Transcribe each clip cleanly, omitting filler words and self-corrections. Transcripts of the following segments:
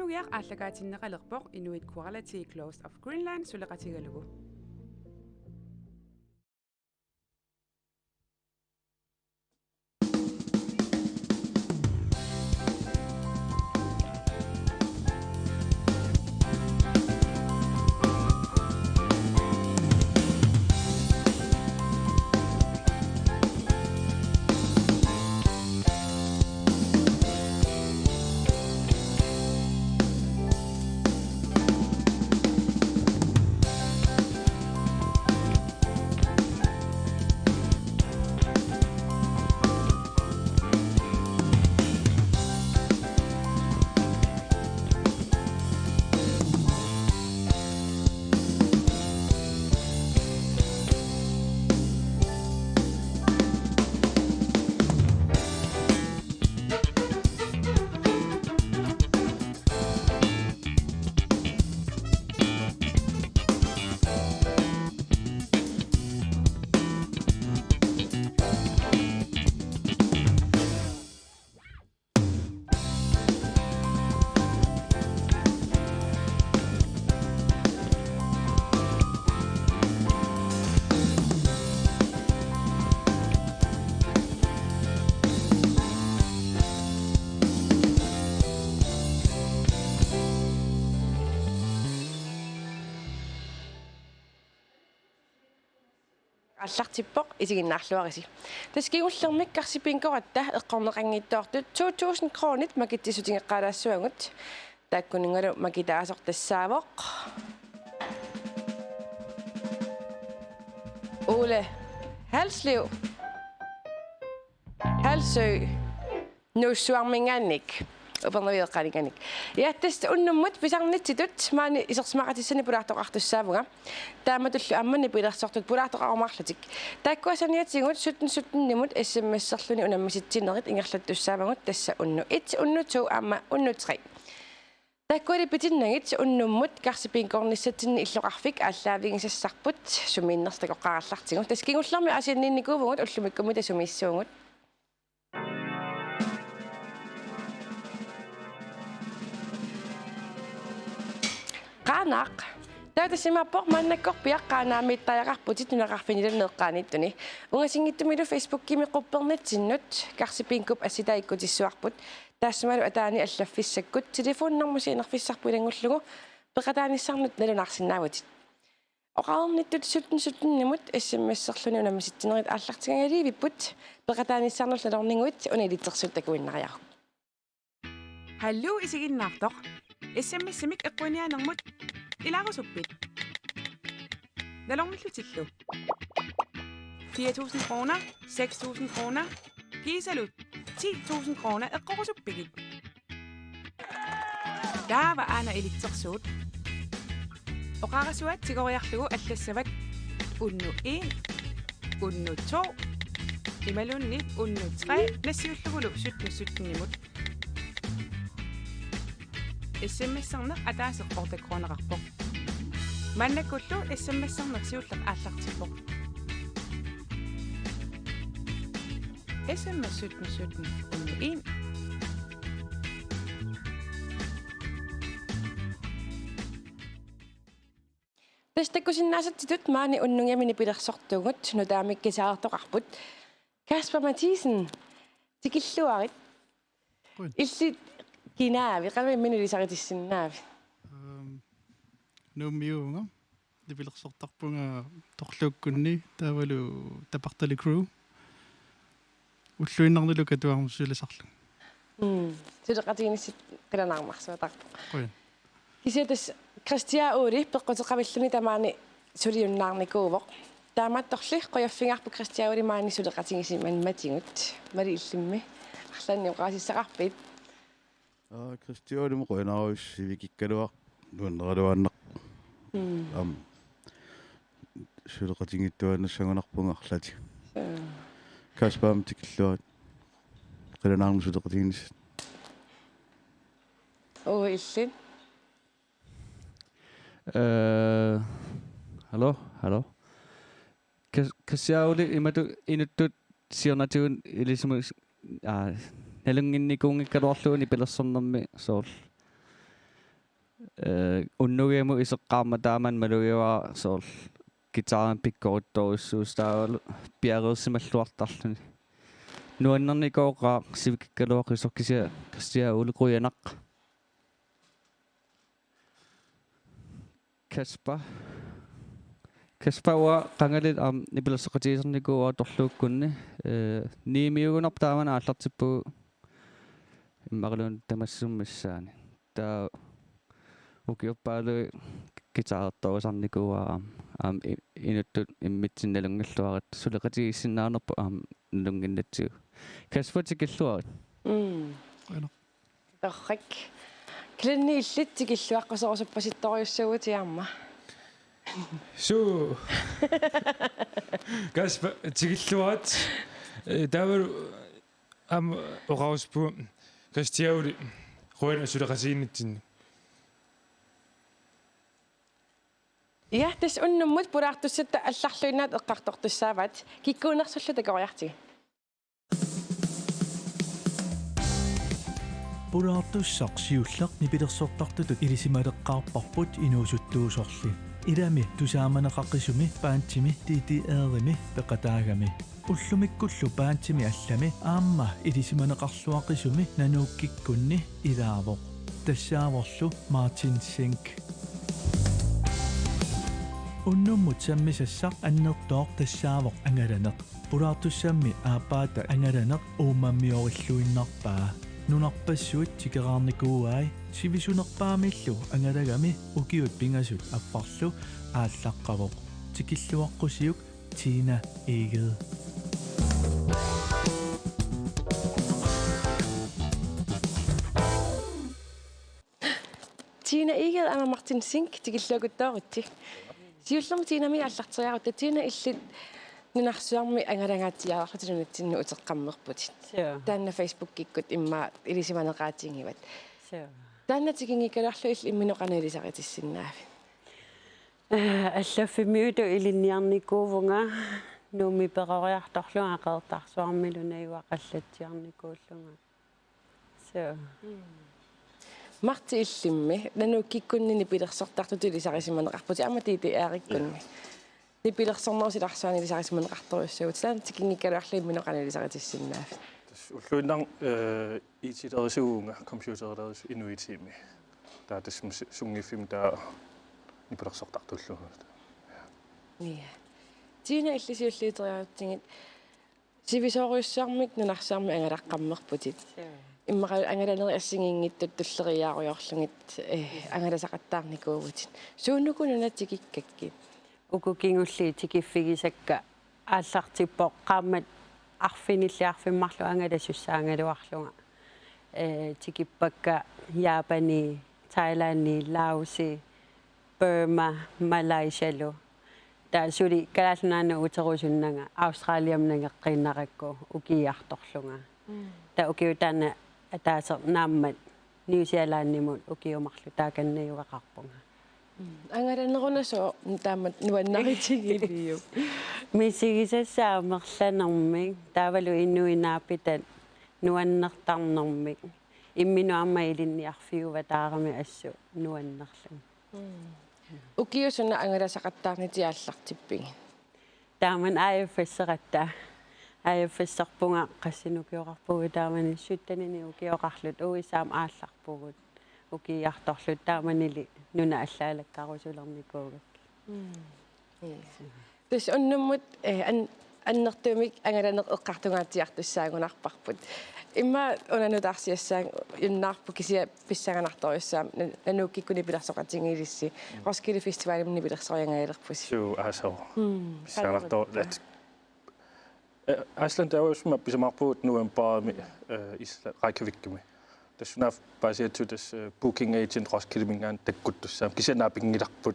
Unnugiaq ааллагаатиннеқалерпоқ Inuit Quality Closed of Greenland сулеқатигалугу. аллартиппоq исигиннаарлуариси таскигуллермик карсипинкоратта эққорнеқангиттоортут 2000 кронит макиттисутингеққалаассуагут тааккунингалу макитаасор тассаавоq Ole Halslev Halsø Nussuarminganik upernavideqqanikkanik iattas unnummat pisarnittitut maani isersmaqatissani pulaartoqartussaavuga taamatullu ammani pilersortut pulaartoqarumaarlutik taakkuasaniatingut 17 SMS-serluni unammisittinerit ingerlattussaavagut tassa unnu 1 unnu 2 amma unnu 3 taakkuali pitinnagit unnummut karsipinkornissatsinni illoqarfik aalлаавигисассарпут sumiinnerstaqoqqarallartigut taskingullermi asianninnikuuvugut ullumikkumita sumiissuungut qaanaq taatasimappoq mannakkorpiaqqaanaamiittayaqarputit nuneqarfinilanneeqqaanittuni ungasingittumilu Facebook-kimi quppernattinnut karsipinkup assitaaikkutissuarput taassamalu ataani allaffissakkut telefonnermusiinerfissarpulangullugu peqataanissarnut nalunarsinnaagutit oqaarnittut 17 SMS-serluni unammisittinerit aallartigangaliivipput peqataanissarnul nalorninguit unilittersut takuinnariaruq Hallo isiginnaartoq SMS-imik eqquinianermut ilarusuppit nalornillutillu 4.000 kroner 6.000 kroner gisalut 10.000 kroner eqqorusuppigit taava aana ilitsersuut oqarasuat tigoriarlugu allassavak unnu 1 unnu 2 imalunni unnu 3 nassiullugulu 17 SMS-sarneq ataaseqqortakruanaqarpoq mannakullu SMS-sarneq siulleq aallartippoq SMS 17 unnu 1 Tastakkusinnaasatitut maani unnungamini pilersortugut nutaamikkisaartoqarput Kasper Mathisen tikilluarit illit kinaavi qalmi minulisaritissinaavi nuummiuunga dipilersortarpunga torluukkunni taavalu tapartali crew уллуиннарнилу катуармуссулисарлу сулеқатигинисsit qilanaarmarsuatarpu кисиатас кристиаули пеққутеқавиллуни тамаани сулиуннаарникуувоқ таамаатторли қояффингаарпу кристиаули маани сулеқатигиси манматигут мали иллимми арлаанни оқаасиссақарпит Christiane Rønnerhus vi kikkaluaq nuannerluanneq suleqatingittuanassangunarpungarlati Kasper tikilluat qilanaarmu suleqatinginis illit Hallo Kasiauli imatu inuttut siornatigun ilismu nalunginnikuungikkaluarluuni pilersornermi sool unnugiamu iseqqaarma taaman malugiwa soorl gitaren pikkoruttorissuus taavalu piareersimalluartarluni nuannernikooqaa sivikkaluaq isorkisia Christia ulqruyanaq Kasper wa qangalit nipilasseqatiisernikua torluukkunni niimiugunarp taamana aallartippu immarilun tamassummissaani taa ukiuppaalu gitaartorusarnikua inuttut immitsinalungalluarat suleqatigissinnaarnerpu nalunginnatsiu Kasper tikilluarit Torrik. Klinni illit tikilluaqqasorusuppasittoriussagutiarma. So Kasper tikilluarat taavalu orauspu Christiauli ruina suleqasiinitsinni Ja, tis unnummut puraartussatta алларлуинаат эққарторtussaavat киккуунерсуллу такориарти. Puraartussarsiullaq nipilersortartutut ilisimalеққарпарпут инуусуттуусорли. Илами тусааманеқаққисуми паантими титиэрими пеқатаагами. Уллумиккуллу паантими аллами аама илисиманеқарлуаққисуми нанууккиккунни илаавоқ. Тассааворлу Мартин Синк. Unnumut sammisassaq annertoor tassaavoq angalanеq pulaartussammi aappaata angalanеq uumammiorилluinnarpaa nunarpassuut tikeraarnikuuai sivisunerpaamillu angalagami ukiut pingasut apparlu aallaqqavoq tikilluaqqusiuk Tina Eged Tina Eged ama Martin Sink tikilluaguttaarutti Siullum tiinami аллартиарут татина илlit нунарсуарми ангалангаатиаарлутилунатсинну утеққаммерпутит таанна Facebook киккут имма илисиманеқаатингиват таанна тикингикаларлу ил имминеқаниилисаритиссиннаафи аллаффимиуту илинниарникуувнга нуми перориарторлунга қеэртарсуармилунаюа қаллатсиарникууллунга Marti illimmi nanu kikkunni pilersortartutu ilisarisimmaneqarputi amatiiti aarikkunni nipilersornersilarsuani ilisarisimmaneqartorussauut taana tikingikkaluarlu immineqani ilisaritissinnaafi ulluinnar IT-lerisuunga computerlerisuunga inuitiimi taatas sungifim taa nipilersortartullugu ja Tina illisiulliiteriaruttingit sivisoriussaarmik nunarsaarmi angalaqqammerputit иммақал ангаланери ассигингиттут туллериааруйорлугит ангаласақаттаарникуугутит сууннукунунатикиккакки укукингулли тикиффигисакка ааллартиппо qaammat арфиниллиарфиммарлу ангаласуссаангалуарлунга тикиппакка яапани тайланни лауси Burma Malaysiалу таасули калаалнаана утерусуннага австралиамнагеққиннаракку укиарторлунга та укиутаана атаасер нааммат Нью-Зеланднимут укиумарлу тааканниугақарпунга ангаланерунасо таамат нуаннаритигилиу мисигисассаамерланермик таавалу иннуинаапитат нуаннертарнэрмик имминуарма илинниарфиува таарами ассу нуаннерлун укиусуна ангаласақаттаарнитиааллартиппиги тааман аайффассератта аайффассарпунга qassinukiorarpugu taamani suttanini ukiorarlut uissaam аалларпугут укиарторлут тааманили нуна аллаалаккарусулерникуугак тус уннуммут аннертумик ангаланеқ эққартунгаатиартуссаагунарпарпут имма унанутаарсиассаан юннаарпу кисия писсаганарторюссаам нанууккиккуни пиларсоқатингилисси Roskilde фестивалимни пилерсориангаалерпуси су асо писсаганартор Iceland er jo som at blive meget på nu en bare med Reykjavik med. Det synes jeg bare siger til det booking agent Roskilde mingan det godt det samme. Kisser når bingen i dag på.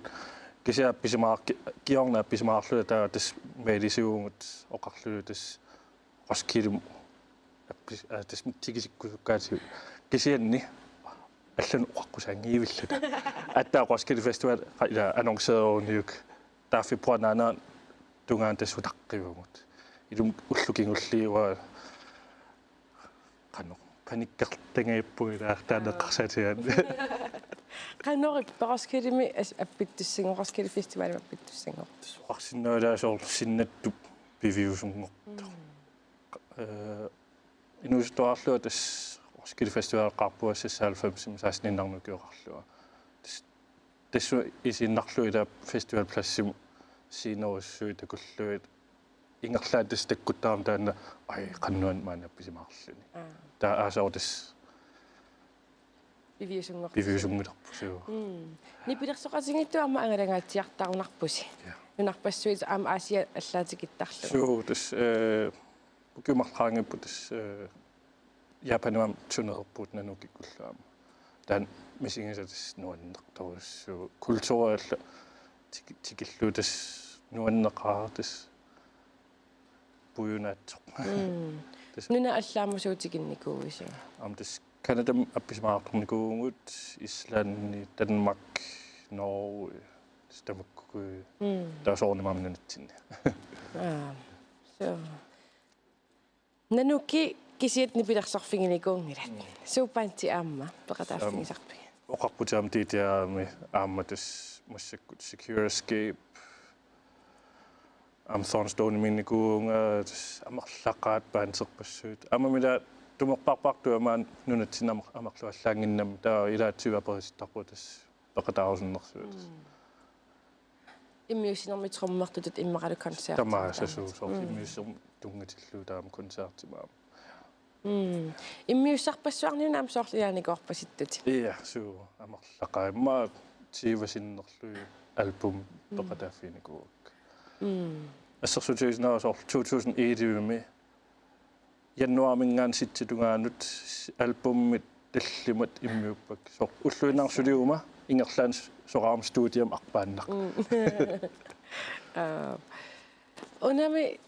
Kisser blive meget giong når blive meget slut der det med det så og kakle det Roskilde det tigger sig godt. Kisser ni allan oqqusan givillut. At der Roskilde Festival annonceret over New York. Der fik på en anden dungan det så dagligt. 이름 울루킹울리와 간혹 파닉각땡에 보이라 다들 각사지한 qannerippa Roskilde appittussingor Festival appittussingor. Arsinnoilaasoor sinnattup piviusungorto. Inustoarlua tas Roskilde Festival qarpuassassa 90 saasninarnukiorarlua. Tassu isinnarluita festivalplassimu siinerussuit takulluit ingerlaatas takkuttaarm taanna ai qannuan maanappisimaarluni. Taa aasaortas piviusungutarpu suu. Nipilersoqatingittuarma angalangaatiartarunarpusi. Nunarpassuit aama Aasia allaatikittarlu. Suu tas pukiumarlaangippu tas Japanuam tunerput nanukikkulluama. Taan misingisatas nuannertorussu kultuuraalla tikilluutas nuanneqaartas pujunaatsoq. Nuna allaamusuutikinnikuuisa. Tas Kanadam appismaaqarnikuungut Islanni, Danmark, Norge, Stamakku. Taasoornimaamnanitsinni. So. Nanuki kisiet nipilersorfinginikuungilat. Suupaanti aamma peqataafingisarpigi. Oqarputaam tiitiaami aammatas mussakkut Secure Escape. Thornstone-minnikuunga amarlaqaat paanserpassuut. Amamila tumerparpartuamaan nunatsinam amarluallaanginnam taa ilaatsiuaperisittarputas peqataarusunnersuutas. Immiusinermi trommertutut immaqalu koncert. Tamaasasuusor immiuserm tungatillu taam konsertimaam. Immiussarpassuarniunaam soorliaanikorpasittut. Ia suu amarlaqaimma tiivasinnerlu album peqataafiinikuuk. Assersuutiusnaasor 2021 januarmingaan sitsitungaanut albummit tallimat immiuppak so ulluinarsuliuma ingerlaan soqaarm studium arpaannaq. Unami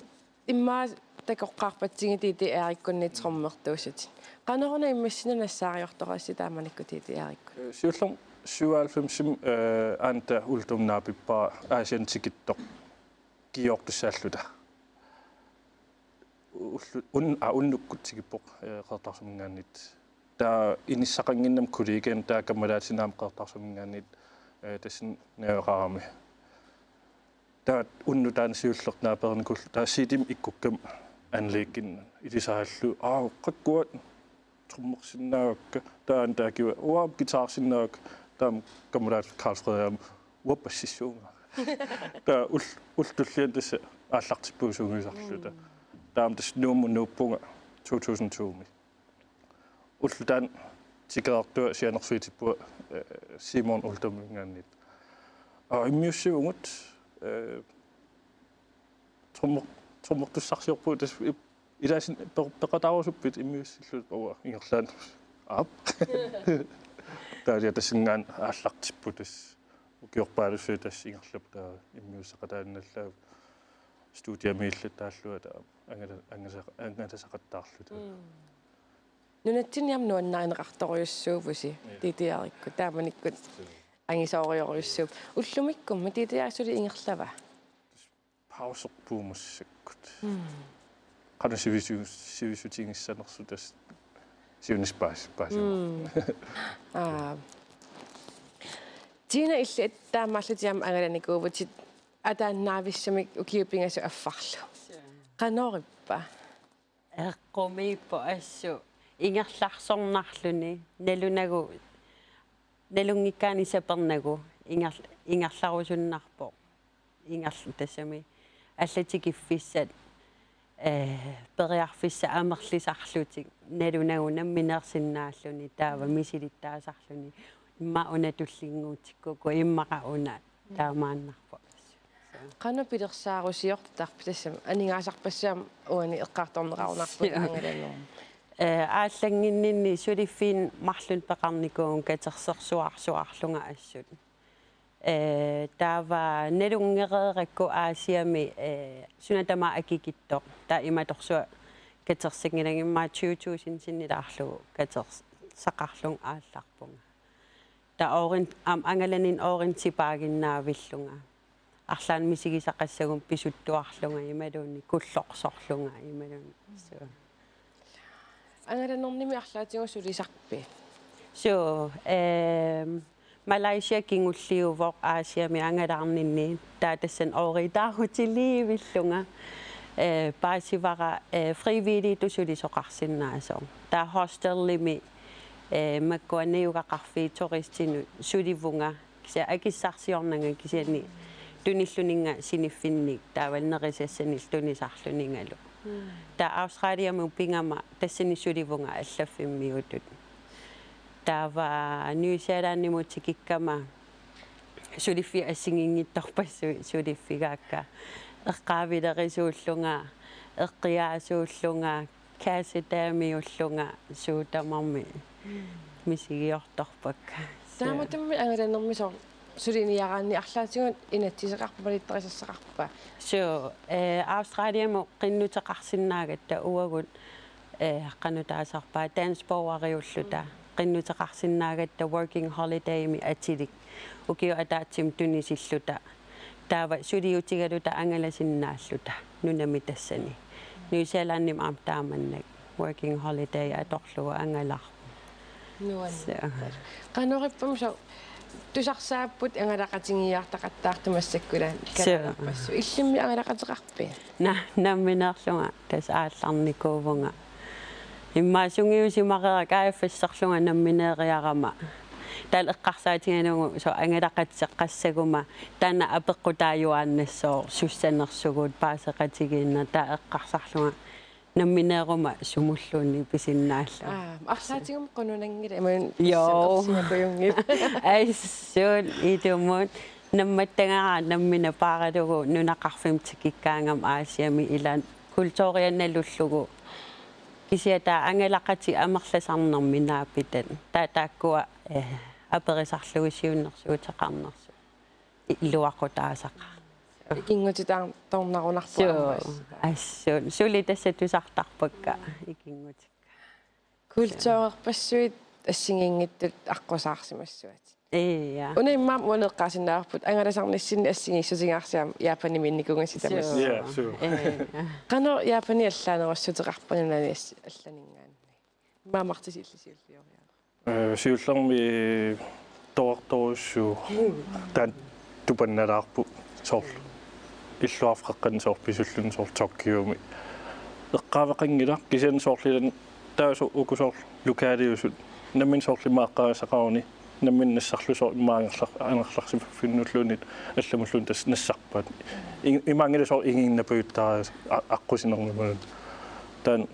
imma takoqqaarpatsigitiiti aarikkunnitrommertuusut. Qaneruna immassinunassaariortorassi taamanikutiiti aarikku. Siullum 97 anta ultumnaapippaa Asian tikittoq kiortusaalluta. Unnukkutsikippoq qertarsumingaannit. Taa inissaqanginnam kuliigan taa kammalaatinaam qertarsumingaannit tassin naaqaarami. Taa unnutaan siullernaaperinkullu taa sitim ikkukkam anleekkinnan ilisaallu qakkуат trummersinnaakka taan taakiwa uam gitaarsinnaak taam kammalaat Karlsfredam uapassissuunga. Taa ultullian tässä aallartippuusuungisarluta. Taam tas nuummunnuuppunga 2002. Ullutaan tikeertua sianersuitippua Simon ultumingaannit. Immiussiungut trummertussarsiorpuu tas ilaasin peqataarusuppit immiussillut ua ingerlaan aap. Taa tassingaan aallartippu tas ukiorpaalussu tas ingerlap taa immiussaqataannallaa studiamiillat taallua taa angasaqattaarluta. Nunatsinniam nuannaaneqartoriussuuvusi tiitiarikku taamanikkut angisooriorussuup ullumikkum tiitiarisuli ingerlava. Pauserpuumussakkut. Qanu sivisutiingissanersu tas siunispaas. Tina illi taammaallutiam angalanikuuvutit ataannaavissami ukiupingasu affarlu. Qanorippa. Eqqumippo assu ingerlarsornarluni nalungikkaani sapernagu ingerlarusunnarpo ingertassami allatikiffissat periarfissa amerlisarlutik nalunagunam minersinnaalluni taava misilittaasarluni imma unatullinguutikkuku immaqa una taamaannarpo. Qanu pilersaarusiortarp tassam aningaasarpassaam uani eqqaartornerarunarpu angalannerm. Aallanginninni suliffiin marlun peqarnikuun katersersuarsuarlunga assut. Taava nalungereerakku aasiami sunatama akikittoq taa imatorsua katersingilangimma 2000 sinnilaarlugu katersaqarlung aallarpunga. Taa orin angalanin orintipaaginnaavillunga. Arlaan misigisaqassagum pisuttuarlunga imalunni kulloqsorlunga imalunni. Angalannermi arlaatigunsulisarpi. So Malaysia kingulliuvoq Aasiami angalaarninni taatassan ooriitaarutiliivillunga paasivara frivilligtusulisoqarsinnaaso taa hostellimi makkuanniugaqarfii turistinu sulivunga kisa akissarsiornanga kisiani tunilluninga siniffinnik taavalnerisassanil tunisarluningalu taa Australiamu pingama tassani sulivunga allaffimmiutut taava New Zealandimu tikikkama suliffi assingingittorpassu suliffigaakka eqqaavilerisuullunga eqqiaasuullunga kaasataamiullunga suutamarmi misigiortorpakka taamattammi angalannermiso suliniaraanni arlaatigun inatsiseqarpalitterissaqqarpa so Australiamu qinnuteqarsinnaagatta uagut qanutaasarpaa tansborariulluta qinnuteqarsinnaagatta working holidaymi atilik ukiu ataatsim tunisilluta taava suliutigaluta angalasinnaalluta nunami tassani New Zealandim am taamannak working holiday atorluga angalarpu nuan qanorippamu so tusarsaaput angalaqatingiartaqattaartumassakkula kalapassu illimmi angalaqateqarpi nammineerlunga tas aallarnikuuvunga иммаасунгиусимақера кааффассарлунга намминеериарама таал эққарсаатиганугу со ангалақатсеққассагума таана апеққутааюааннассоо суссанерсугуут паасеқатигиинна таа эққарсарлунга намминеерума сумуллуунни писиннаалла арлаатигум qununangila иман ёо симакуюнгип айсуул идумут намматтагара наммина паарадугу нунақарфим тикиккаангам Аасиами илан култуорианналуллугу кисиата ангалақати амерласарнэрминаапитат тааккуа аперисарлугисиуннэрсуутеқарнерсу илуақутаасақа икингутитаа торнарунарпаа ассуун сули тассатусартарпакка икингутикка култуорпассуит ассигингиттут аққусаарсимассуат ия унаиммаам уанеққасинаарпут ангаласарниссинни ассигиссутингаарсиам яапани минникунгаситамас қано яапани аллаанеруссутеқарпанунани алланингаанни маамартисиллисиуллиориаа сиуллерми тоорторуссуу таан тупанналаарпу соор иллуарфеққан соорписуллун соор Токиоми эққаавеқангила кисиан соорлилан таасу укусоор лукаалиусут наммин соорлимааққарасақарни намминнассарлусоо имаангерларсиффиннуллунит алламуллун тас нассарпаат имаангиласоо игииннапуйуттаа аққусинернуман таан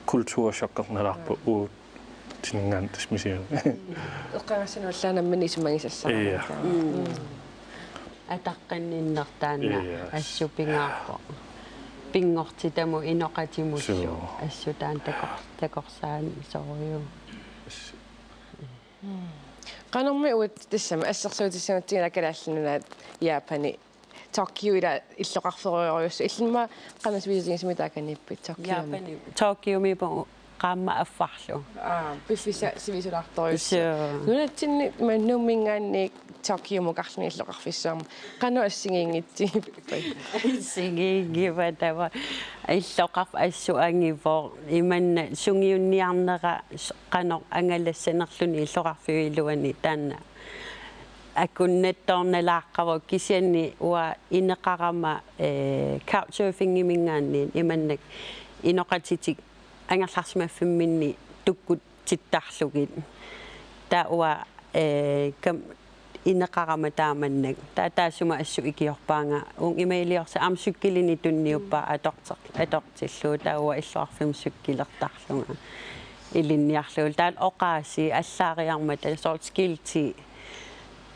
культуршоккерналаарпу уу тингаан тасмисиа эққарасинуллаанаммини исумагисассаа атаққанниннертаана ассупингаарпо пингортитаму иноқатимуллу ассутаан такорсаан сориу qanormi uut tassama ассерсуутиссагутсигала калааллунунаат яапани Токиоила иллоқарфериориусsu илламма qanasviisingисми тааканиппит яапани Токиоми по qaamma affarlu пиффиса сивисулаарториусsu нунатсинни маннуммингаанни Токиомо карлни иллоқарфиссаама qanu ассигиингитси сигигиватава иллоқарф ассуангивоо иманна сунгиунниарнера qanor ангалассанерлүни иллоқарфиуилуани таанна акуннатторналааққаво кисианни уа инеқарама couchsurfing-имингаанни иманнак иноқатитик ангерларсимаффимминни туккут титтарлугит таа уа кам инеқарама тааманнак таасума ассу икиорпаанга ун имеилиорса амсуккилини тунниуппаа атортиллуу тауа иллуарфим суккилертарлунга илинниарлуул таан оқааси аллаариармата сорт скилти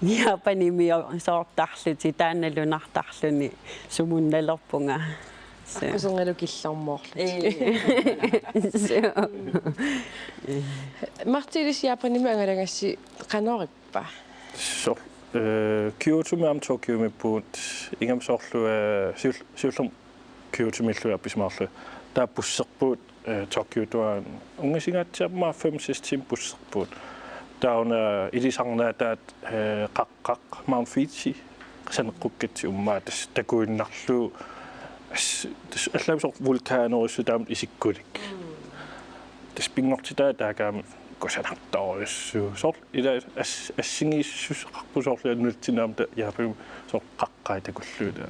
япанимио сортарлути тааналунартарлуни сумунналерпунга акусернгалу киллэрмоорлу мартилис япанима ангалагасси канориппа så Kyoto med Tokyo med på ingen sorglu sivlum Kyoto med lu abismarlu der busser på Tokyo der unge singer til mig 5-6 timer busser på der i de sange der kak Mount Fuji sådan rukket til mig der går naklu altså så vulkaner så der i sig godt det springer til der kan таккусанартоориссуу сор ила ассигииссусеқарпусоорлиа нутсинаамта яапим сор қаққай такуллууда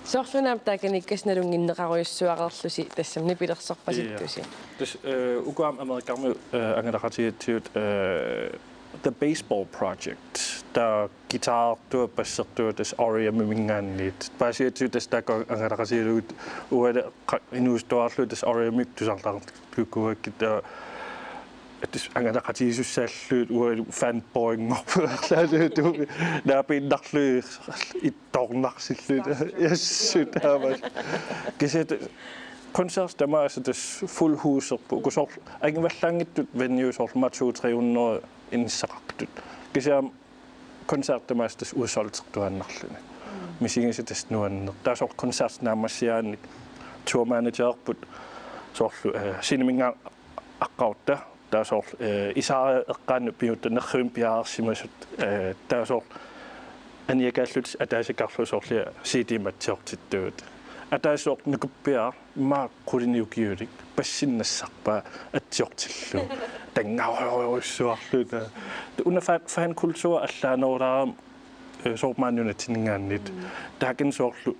сорфунаам тааканиккасналунгиннеқаруйуссуақарлуси тассамни пилерсорпаситтуси тас укуам америкарми ангадақатиатсиут The Baseball Project der guitar tu passertu tas aria mimingaanniit pasiatu tas taka angaraqasiluut uada inuustuarlu tas aria mik tusarlarlukuakita tas angaraqatisussalluut uada fanboying morlaatu naapindarlu ittornarsilluut yassutaava kiset koncert der var altså das fuld hus på kusol angivallangit venue så meget 200-300 indsagt gesam koncert der var das udsolgt du annarlune musikken så det nu der så koncert nærmest jeg tour manager på så cineminga akkurat der så især kan blive den kæmpe simus der så en jeg kan slutte at der så kan så CD med til død at der så nukupia ma kuriniukiurik passinnassarpa atjortillu tangauuissuarluta una fankultur allaanoraam soormaanunatiningaannit taakin soorlu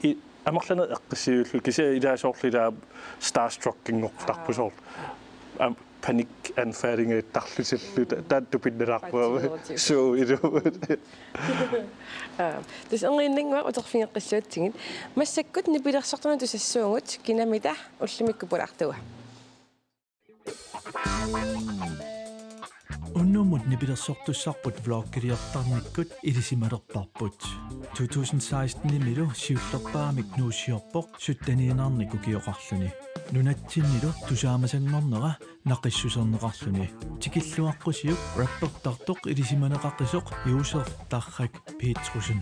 i amarlanet eqqisiullu kisia ila soorlila starstruckingortarpusoor panikanfæringe tarlusilluta taattupinnalaarpua suu iluut dus ongeending wa utorfingeqqissuutsigit massakkut nipilersortuna tusassuungut kinamita ullimikkupulartua Unnumut nipilersortussarput vlogkiriartarnikkut ilisimalerparput 2016 milu siullerpaamik nuussiorpoq suttaniinarniku kioqarluni nunatsinnilu tusaamasangornera naqissuserneqarluni tikilluaqqusиук rappertartoq ilisimaneqaqqisoq usertarrak Petrusен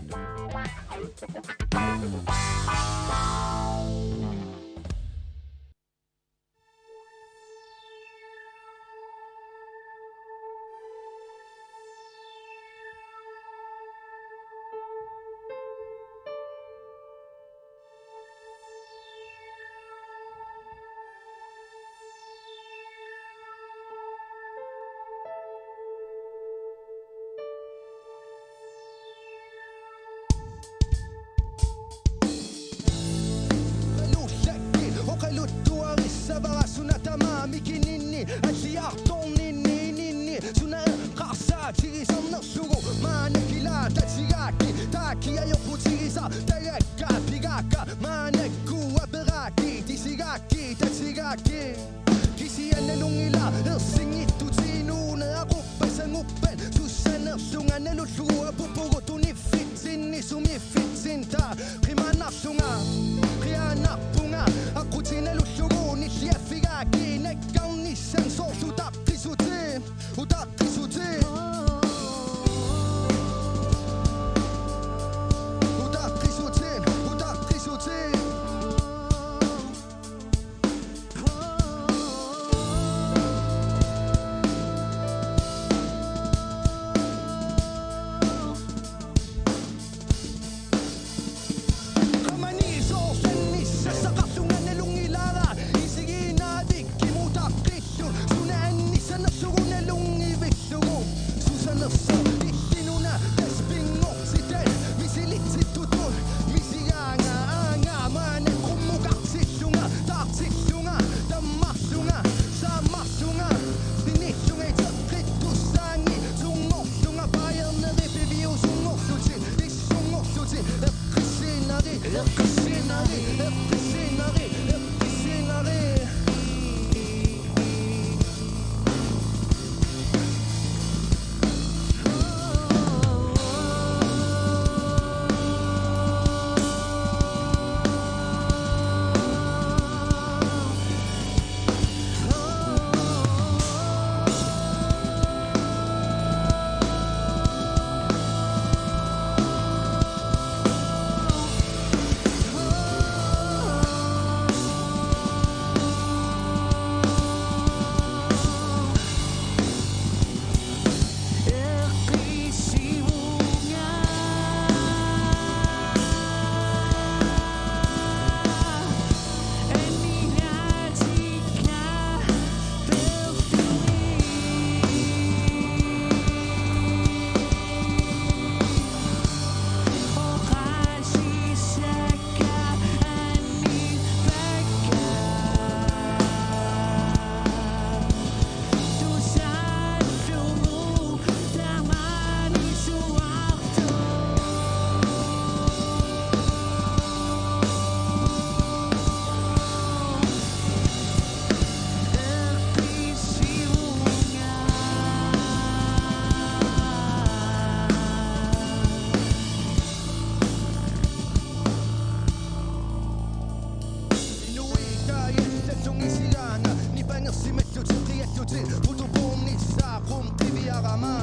Nersimettuti qiattuti putupuumni saaqum qiviarama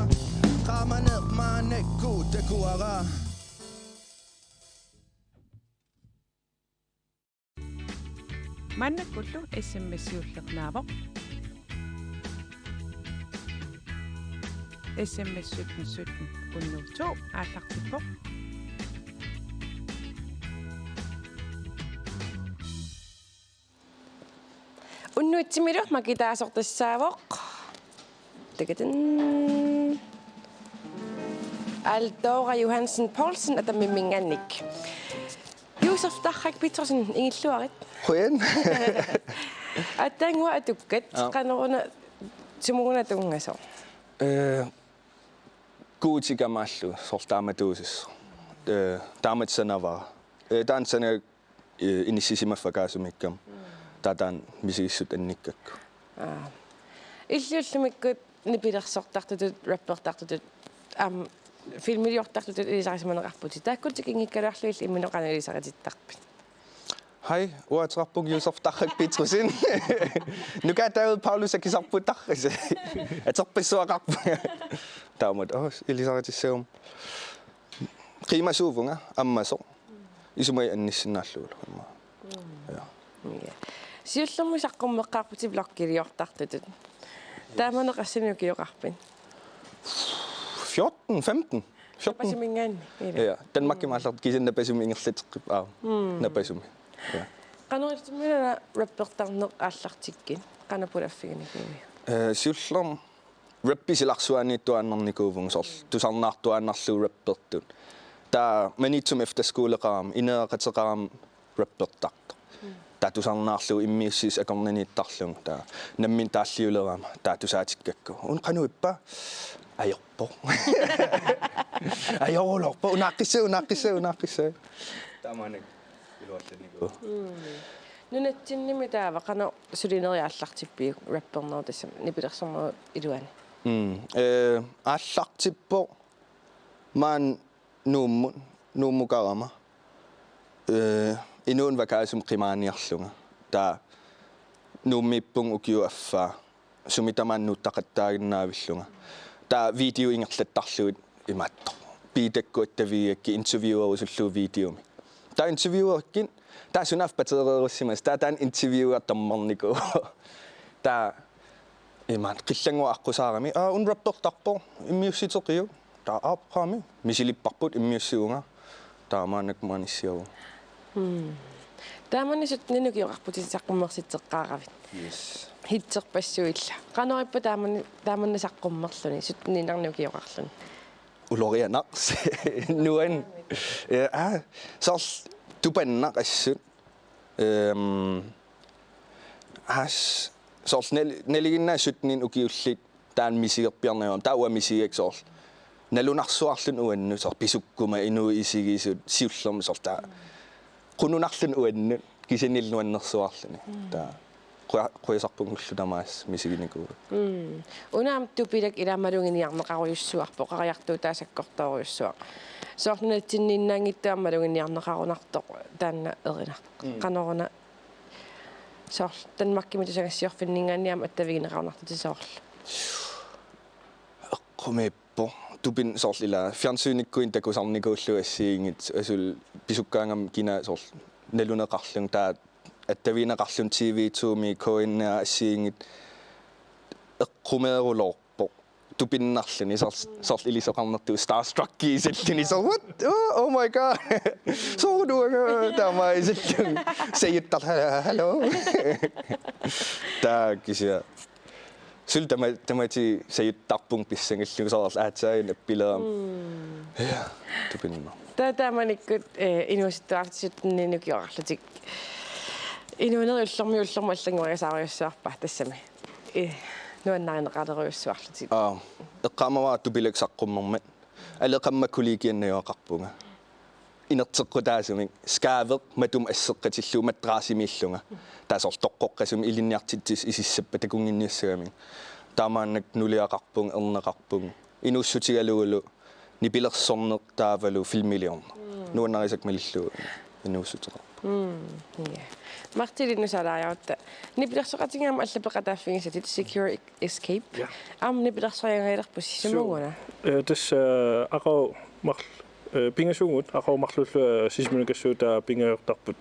qaamaneqmaanekku takuara Mannakullu SMS-iullernaavoq SMS 17 17 102 aallartippoq Unnuitsimilu makitaasortassaavoq Takaten Aldora Johansen Poulsen atamimmingannik Yusuf Tarhak Petersen ingilluarit Queen. Atangua atukkat qanoruna sumuguna tungaso. Kuutigamallu sortaamatuusis. Taamatsanava. Taansana inissisimaffakaasumikkam. Tataan misigissut annikkakku. Illullumikut nipilersortartutut rappertartutut filmiliortartutut ilisarisimanaqarputi. Taakkutik ingikkaluarluil iminoqana ilisaqatittarpit. Hej, uatrapung Yusuf Tarhak Petersen. Nu kan jeg Paulus ikke så på Tarhak. Jeg tager på så rap. Der må det Elisabeth Seum. Prima suvunga, amma så. Isumai annissinallu. Ja. Siullummu saqqummeqqaarputi blokkiriortartutut. Taamana qassinukiuqarpin. 14, 15. Napasumingan. Ja, den makkimallat kisinna pesumingerlitqip aa. Napasumi. Ja. Qanuristumina rappertarneq aallartikkin qanapulaffiginikumi. Siullum rappisilarsuaniittuannarnikuuvung sorl tusarnaartuannarluu rappertut. Ta manitsum efterskoleqaram ineeqateqaram rappertart. Ta tusarnaarluu immiussis akornaniittarlung ta nammin taalliulerama ta tusaatikakku. Un qanuippa ajorpo. Ajorlorpo unaqqissa. Tamanik Nunattinnimi taava qana sulineriaallartippiu rapperner tassam nipilersorma iluani. Aallartippo maan nuummukarama. Inuun vakaasum qimaaniarlunga. Ta nuummippung ukiuaffaa sumitamannuuttaqattaaginnaavillunga. Ta video ingerlattarluut imatto. Piitakku attaviakki interviewerusulluu videomi. Ta interviewerkin ta sunaf patererussimas ta tan interviewer tammarniku. Ta imat qillanguа аққусаарами un rapportarpo immiussiteqiu ta aapqaami misilipparput immiussiunga taamaanak maanissiaru. Taamannisut ninukiuqarputisaqqumerситеққааravit. Yes. Hitserpassuilla. Qanorippa taamannasaqqumerluni sutniinarnukiuqarluni. Ulorianaqs nuan sorl tupannaqassut sorl neliginnaasutnin ukiullit taan misigerpiarnaam taua misiek sorl nalunarsuarlun uannu sorl pisukkuma inu isigisut siullerma sorl ta qununarlun uannu kisanilluannersuarluni ta quisarpungullu misiginiku. Unaam tupilak ilamalunginiarneqaruyussuarpo qariartuu taasakkortooruyussuaq. Soornunatsinniinnaangittuammalunginiarneqarunartoq taanna erinaq. Qanoruna soorl tanmakkimitusangassiorfinningaanniam attavigineqarunartutisoorl. Eqqumippo tupin soorl ila fjernsynnikkuin takusarnikuulluassiingit asul pisukkaangam kina soorl naluneqarlung taa attaviineqarlun TV2mi koinna assiingit eqqumeerulorpo tupinnarluni sorl ilisoqarnertu starstruck isalluni so what oh my god so duanga tama isallun sayittar hello ta kisia sul tamati sayittarpung pissangallu sorl aatsain appileram ja tupinna taamanikut inuusittuartisutninukiorarlutik inuunerullermiullermu аллангуариасаариуссуарпа тассами нуаннаринеқалериуссуарлутит эққамава тупилак саққуммермат алеқаммаккулигианнаёақарпунга инертеққутаасумик скаавеқ матум ассеққатиллу матраасимииллунга таасор тоққоққасум илинниартиттис исиссаппа такунгинниассагами таамааннак нулиақарпун ернеқарпун инуссутигалугулу нипилерсорнеқ таавалу филмилиорна нуаннарисак малиллу инуссутеқарпу Martilin salaajautta Nipilersoqatingaama allapleqataaffingisa secure escape. Nipilersoyangailерпус симугуна. Тас аqa марл пингасуугут ақаумарлуллу сисмунукассуута пингеортарпут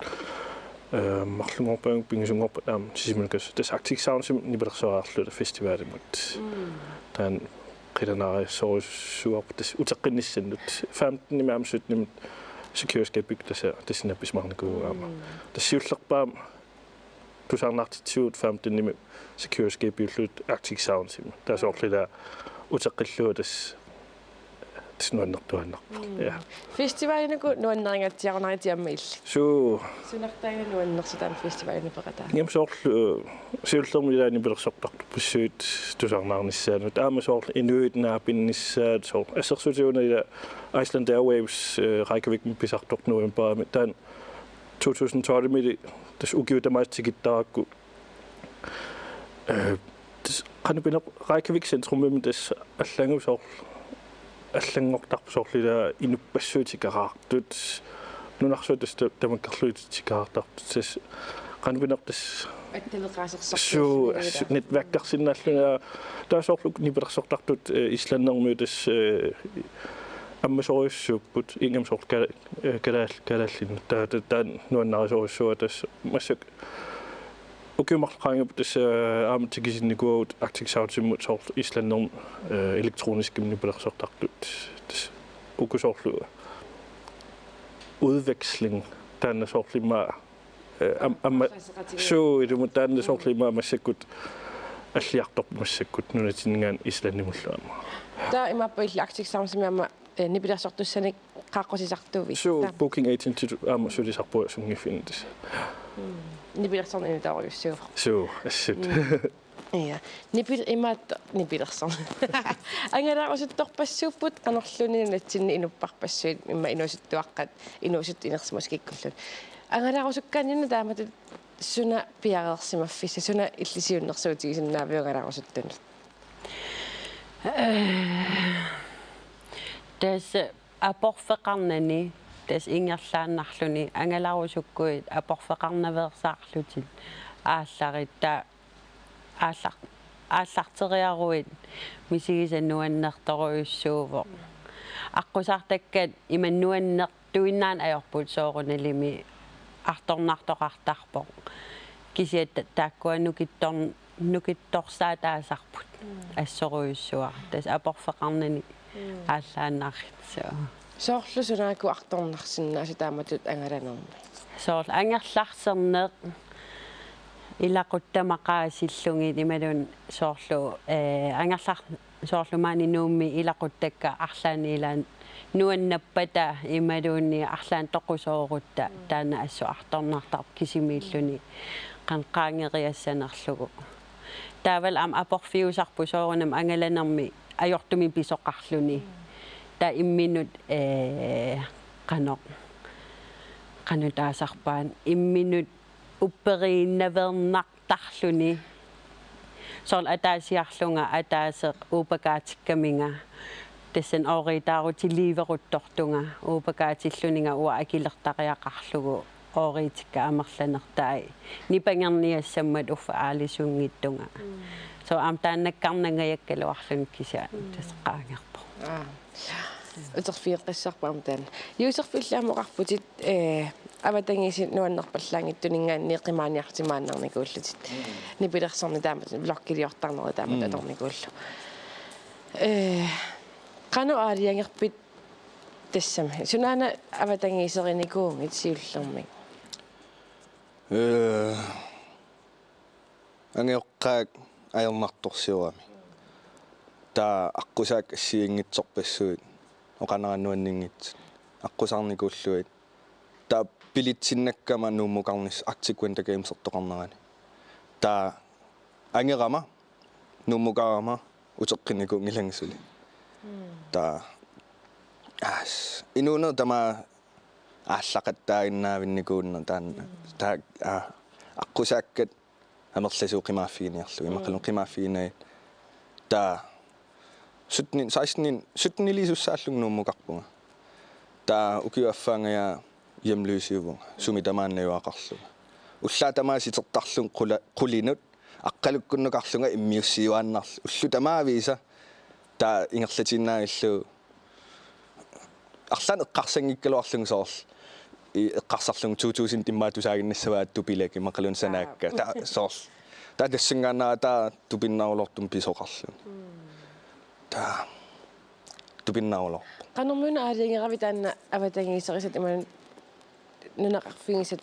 марлунгорпаан пингасунгорпа сисмунукасс тас Arctic Sound нипилерсоаарлута фестивалимут таан қиланаариссоруссуарпу тас утеққинниссаннут 15 нимаамсут нимут secure escape тассинапписмарникуугаама тассиуллерпаам тусаарнаартитсуут 15 ними secure escape юллут Arctic Sound сима таасоорлила утеққиллуа тас нуаннертуаннарпа я фестивалинуку нуаннерингатсиарнаритиамма илли сунартаина нуаннерситаан фестивалину пеқатаа ямсоорлу сиуллермилаани пилерсортарту пуссуит тусаарнаарниссаану таамасоорл инуитнаа пинниссаат соо ассерсутиуна Iceland Airwaves Reykjavik писартort нуэмпаами таан 2012 мили тас укиутамаатсигиттаракку тас канапинер Reykjavik центрумми тас аллангусоор аллангортарпусоорлила инуппассуутикараартут нунарсуутас тамаккарлуутикараартартут тас канапинертас суу нетваккарсиннааллуна таасоорлук нипилерсортартут исланнермуу тас аммасориуссууппут ингамсоор калааллин таан нуаннарисориуссуа тас массак укиумарлqaangap тас ааматикисинникуут Arctic Sound симмут соор исланнерм электрониским нипилерсортартут тас укусоорлуа udveksling тааннасоорлима амма суу идумут тааннасоорлима массаккут аллиарторп массаккут нунатиннгаан исланнимуллуама таа имаппа илли Arctic Sound симиама нипилерсортуссаник qaqqusisartuvi суу booking agent аама сулисарпуа сунгиффинтис нипилерсорни таориуссууф суу ассут я нипилерсорн ангалаарусутторпассууппут канорлуни натсинни инуппарпассуит имма инуусуттуаққат инуусут инерсимас киккуллут ангалаарусуккааннина тааматут суна пиареерсимаффиса суна иллисиуннерсуутигисиннаавиугалаарусуттунут тас апорфеқарнани тас ингерлааннарлуни ангалаарусуккуит апорфеқарнаверсаарлутит аалларитта ааллартериаруит мисигисаннуаннерторуйуссуувоо аққусаартаккат иманнуаннер туиннаан аёрпут соорунalimi арторнартоқартарпо кисиат тааккуаннукитторсаа таасарпут ассоруйуссуар тас апорфеқарнани ааллааннаарритсоо соорлу сунааку арторнарсиннаасу тааматут ангаланерми соорл ангерларсернеқ илақуттамақаасиллугит ималун соорлу ангерлар соорлумаани нуумми илақуттакка арлаани илаан нуаннаппата ималуунни арлаан тоқусоорутта таана ассу арторнартар кисимииллуни қанқаангериассанерлугу таавал ам апорфиусарпу соорунам ангаланерми ajortumi pisoqarluni ta imminut qanutaasarpaan imminut upperiinnavernnartarluni sol ataasiarlunga ataaseq upakaatikkaminga tassan ooriitaarutilliiveruttortunga upakaatilluniga ua akilertariaqarlugu ooriitikka amerlanertai nipangerniassammat uffa aalisuungittunga so am taannakkarnangajakkaluarlun kisia tasqaangerpo uterfiiqqissarpaam taan yuuserfillaamоqarputit аватангисит нуаннерпаллаангиттунингаан неқимааниартимааннарникууллутит нипилерсорни таамат блоккилиортарнери таамат аторникууллу qanu aaliangерпит тассама сунаана аватангисеринникуунгит сиуллермик ангеоққаак аернарторсиурами таа аққусаак ассиингитсорпассуит оқанераннуаннингит аққусаарникууллуит таа пилитсиннаккама нууммукарнис Arctic Winter Games ортоқарнерани таа ангерама нууммукарама утеққиннику ngilangsuли таа ас инуно тама ааллақаттаагиннаавинникуунна таанна таа аққусааккат амерласууқимааффигиниарлу имақалун қимааффигинаа таа 17 лисуссааллуг нууммукарпунга таа укиуаффаангая hjemløsiuvunga sumitaamaanniuaqarluga уллаатамааситерtarlun qulinut aqqalukkunnukarlunga immiussiuaannarlu ullu tamaavisa taa ingerlatinnaagillu arlan eqqarsangikkaluarlung soorl eqqarsarlung 2000 timmaatusaagиннассаваат тупилаги мақалун санаакка та соорл та тассангаанаа та тупиннаулортум писоқарлу та тупиннаулор qanumuna aaliingeрави таанна аватангисерисат иман нунақарфигисат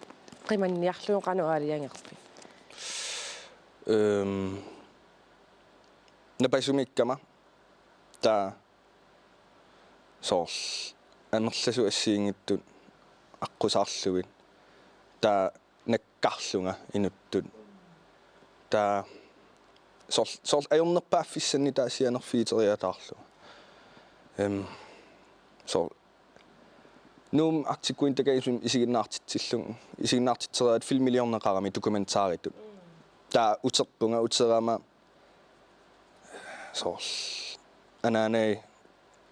qimанниарлуун qanu aaliangерпи напасумиккама та соорл анерласу ассиингиттут аққусаарлугит та наккарлунга инуттут та соорл ajornerpaaffissанни таасианерфиитериатаарлу så nu aktivkuin tagaisum isiginnaartitseriat filmillioner qarami dokumentaarit ta uterpunga uterama so ananei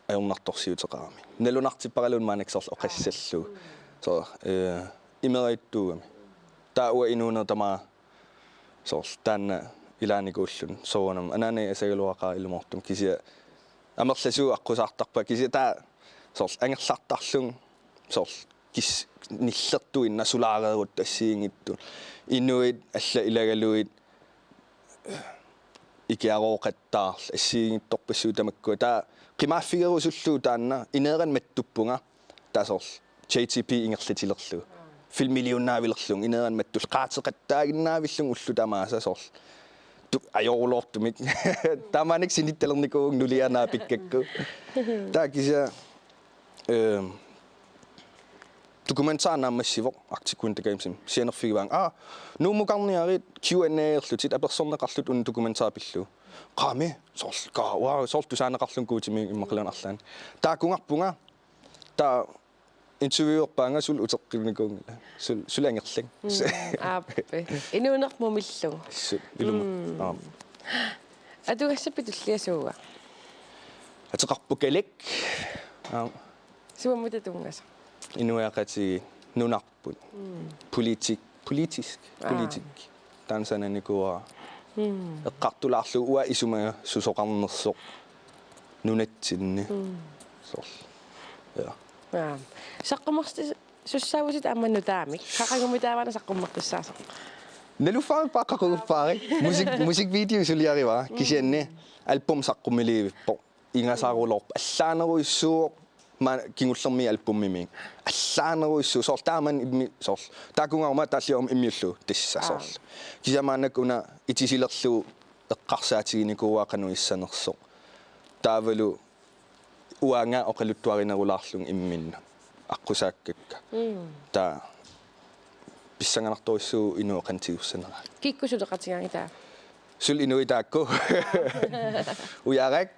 ajornartorsiuteqarami nalunartipparalun maanikserl oqassallu so imerittuugami ta ua inuunertama so tanna ilaanikuullun soonam ananei asagaluaqaa ilumortum kisia amerlasu aqqusartarpa kisia ta soorl angerlartarlung soorl kis nillertuin nasulaareerut assiingittu inuit alla ilagaluit ikiarooqattaarl assiingittorpassu tamakku ta qimaafigerusullu taanna ineeran mattuppunga ta soorl JTP ingerlatilerlu filmillionaavilerlung ineeran mattul qaateqattaaginnaavillung ullu tamaasa soorl ajorulortumik tamanik sinittalernikuung nulianaa pikkakku ta kisia dokumentaarnaammassivoq artikkuin takaimsim sianerfigivang nuumukarniarit Q&A-erlutit apersorneqarlut un dokumentaarpillu qaami soorl ka wow soorl tusaaneqarlun kuutimi immaqaluanarlaan taakungarpunga ta interviewerpaanga sul uteqqilnikuungila sul angerling aappe inuunermumillung iluma atugassapitulliasuuga ateqarpukalak suamutatungas inuaqati nunarput politisk tansananikuwa eqqartulaarlu ua isumaga susoqarnersoq nunatsinni soorl ja saqqummersti sussaavusit aamannutaamik qaqagumutaavana saqqummertissaasa nalufaan paqqaquguppaari musikvideo suliariva kisianni album saqqumiliivippo ingasaaruloorp allaaneruissuuq ma kingullermi albummimi allaaneruissu soorl taaman immi soorl taakungaruma taallium immiullu tissa soorl kisamaanakuna itisilerlu eqqarsaatiginikuuaqanu issanersoq taavalu uanga oqaluttuarinerulaarlung imminna аққусааккакка та писсанганарториссуу инуоқантигуссанера киккусулеқатигаангитаа сул инуитаакку уярак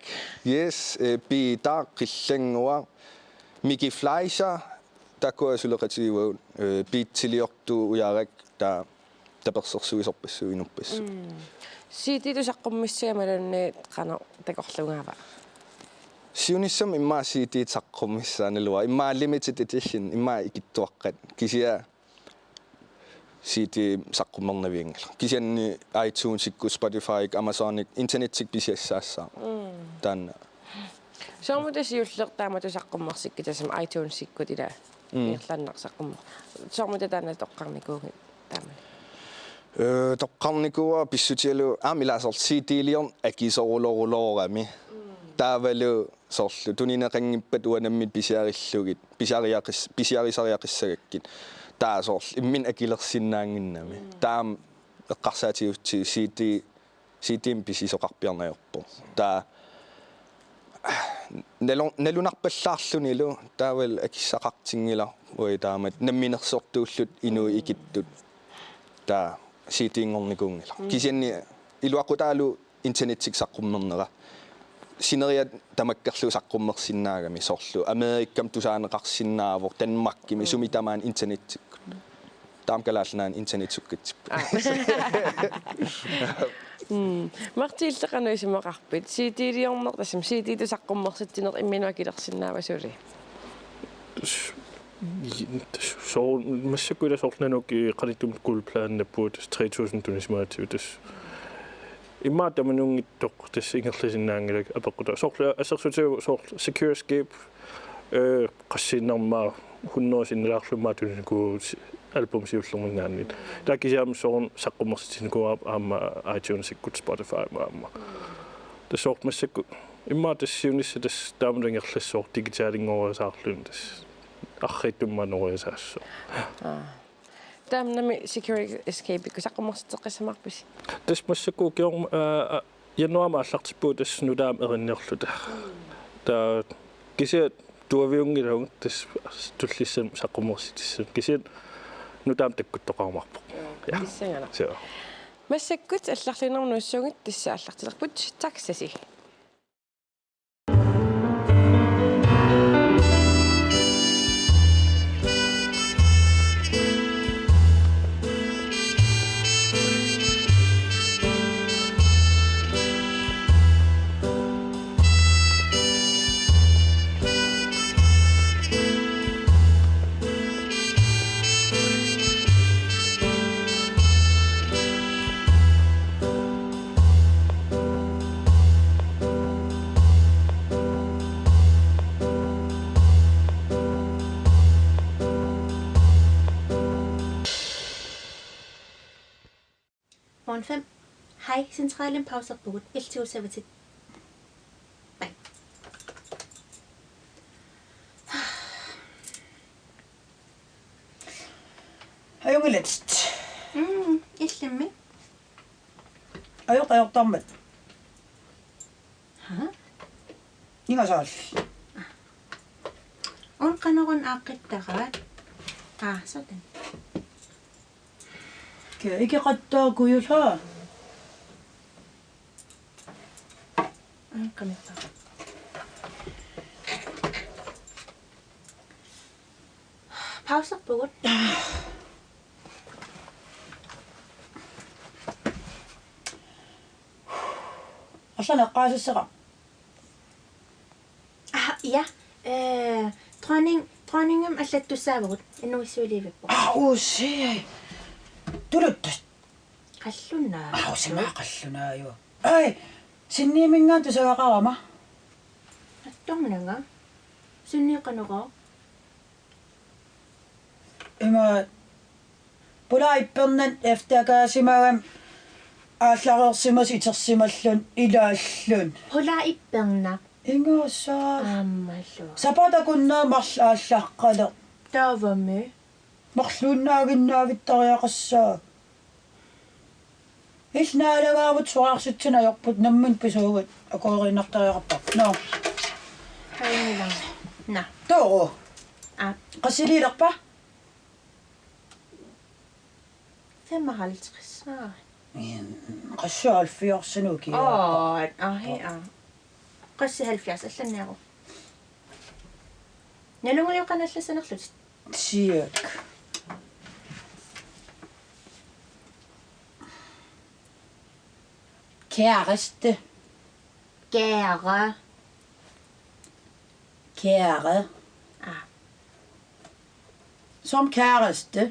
yes пита қиллангуа Mickey Fleischer такуасулеқатигуут питтилиорту уярак та таперсерсуисорпассуу инуппассу сиититусаққуммиссиамалунни қано такорлунгаава сиунissam имма сиитиитсаққуммиссаанелуа имма limited edition имма икиттуаққат кисиа сиити саққуммернавиингала кисианни iTunes икку Spotify Amazonic интернетик писиассаассаа таанна соомутасиуллертаамату саққуммерсиккитасам iTunes иккут ила ирлааннарсаққуммер соомута таана тоққарникууги таамани тоққарникуа писсутиалу аамилаасорл сиитилиорн акисорулорулоорами таавалу соорлу тунинеқангиппат уанаммит писиариллугит писиарисариақиссагаккит таа соорл иммин акилерсиннаангиннами таам эққарсаатиутси сиитим писисоқарпиарнаёрпо таа налунарпаллаарлунилу таавал акиссақартингила уи таамат намминерсортууллут инуи икиттут таа сиитингорникуунгила кисианни илуақутаалу интернетик саққуммернера синериат тамаккерлу саққуммерсиннаагами соорлу америккам тусаанеқарсиннаавор данмаркими сумитамаан интернеттиккут таамкалаалнаан интернетсуккатсиппа мартииллеқануисимақарпит сиитилиорнер тассам сиититу саққуммерситсинер имминуа килерсиннаавасули Så masse godt sortne nok qalitum kulplan på 3000 tunismaatiutus. Imma tamanung tok tes ingerlisinnaangalak apeqquta sorla asersutu sort secure escape qassinnerma 100 sinnalarlummaatuniku album siullorningaannit taakisiam soorn saqqummersitiniku aama iTunes ikkut Spotify maamma det sort massakku imma tassiunissa tas taamulangerlassor digitaalingorisaarlun tas архитумманериасаассо таамнами security escape кусаққуммерситеққиссамаарпис тас массаку киорм януама аллартиппуу тассну таам эриннерлута та кисиат туавиунгилауг тас туллиссам саққуммерситиссут кисиат нутаам таккуттоқармарпо я киссагана сиа массаккут алларлинернуссуугит тасса аллартилерпут таксаси Morgen 5. Hej, centralen pauser på LTO Servitet. Bye. Ajungeletsit. Illemme. Ajortammat. Ha? Ingasaal. On qanoron aaqittaraat. Sådan. Ikke ret kujulha. Kom efter. Pauser på godt. Asan aqaasissara. Ja. Dronningem allattussaavut innuissuulivippo. Usi. Tuluttas. Qallunaa. Sima qallunaa jo. Ai, sinniimingaan tusaqaqarama. Attornanga. Sunniqanuqa. Ima pulaippernan eftakaasimaagam aallarersimas itersimallun ilaallun. Pulaipperna. Ingosaa. Ammallu. Sapatakunnaa marla aallaqqale. Taavamme. Марлууннаагиннаавиттариақассаа илнаалагаавут суаарситсина йорпут наммун писуугат акооринартариақарпар но хайнилан на тоо қасилилерпа 55 qassaalfiorsinuki qassi 70 алланниару налунгулиоқаналлассанерлут сиак kæreste kære som kæreste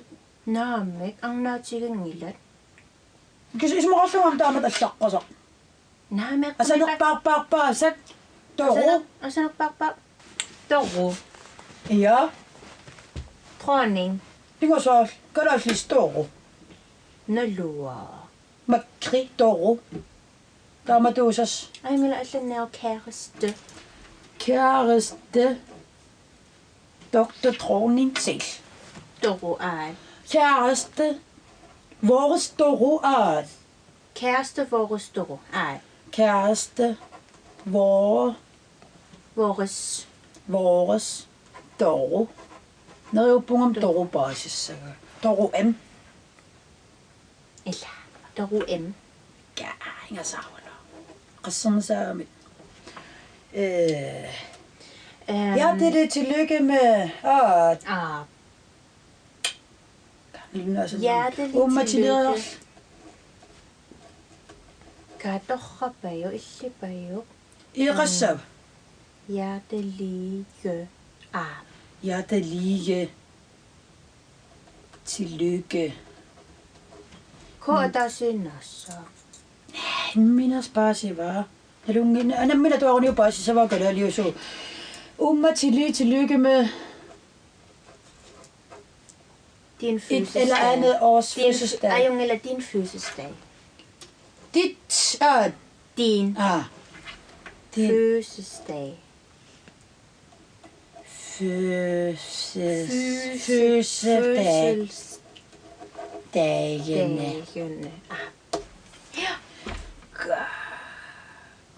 naamik annaatigingilat кисимораллугам таамат аллаққасақ наамик асанерпаарпаарпаасак тору асанерпаарпаа тору ja dronning ingosol kalaallis тору налуа makri тору тааматуусас аймила алланниар kæreste Dr. Dronning selv тору kæreste vores тору kæreste vores тору kæreste vores тору нэруппунгам тору паасиссага тору м ила тору м ingасаавала qassernsaamit hjertelig tillykke med hjertelig tillykke katorrapayo illipayo iqassab hjertelige hjertelige tillykke. Koodasinnassa. Minä spasi va. Minä tuon jo pasi se vaikka oli så. Umma tillykke med din fødselsdag. Eller andet års fødselsdag. Ej, eller din fødselsdag. Dit din. Din fødselsdag. Fødselsdagene.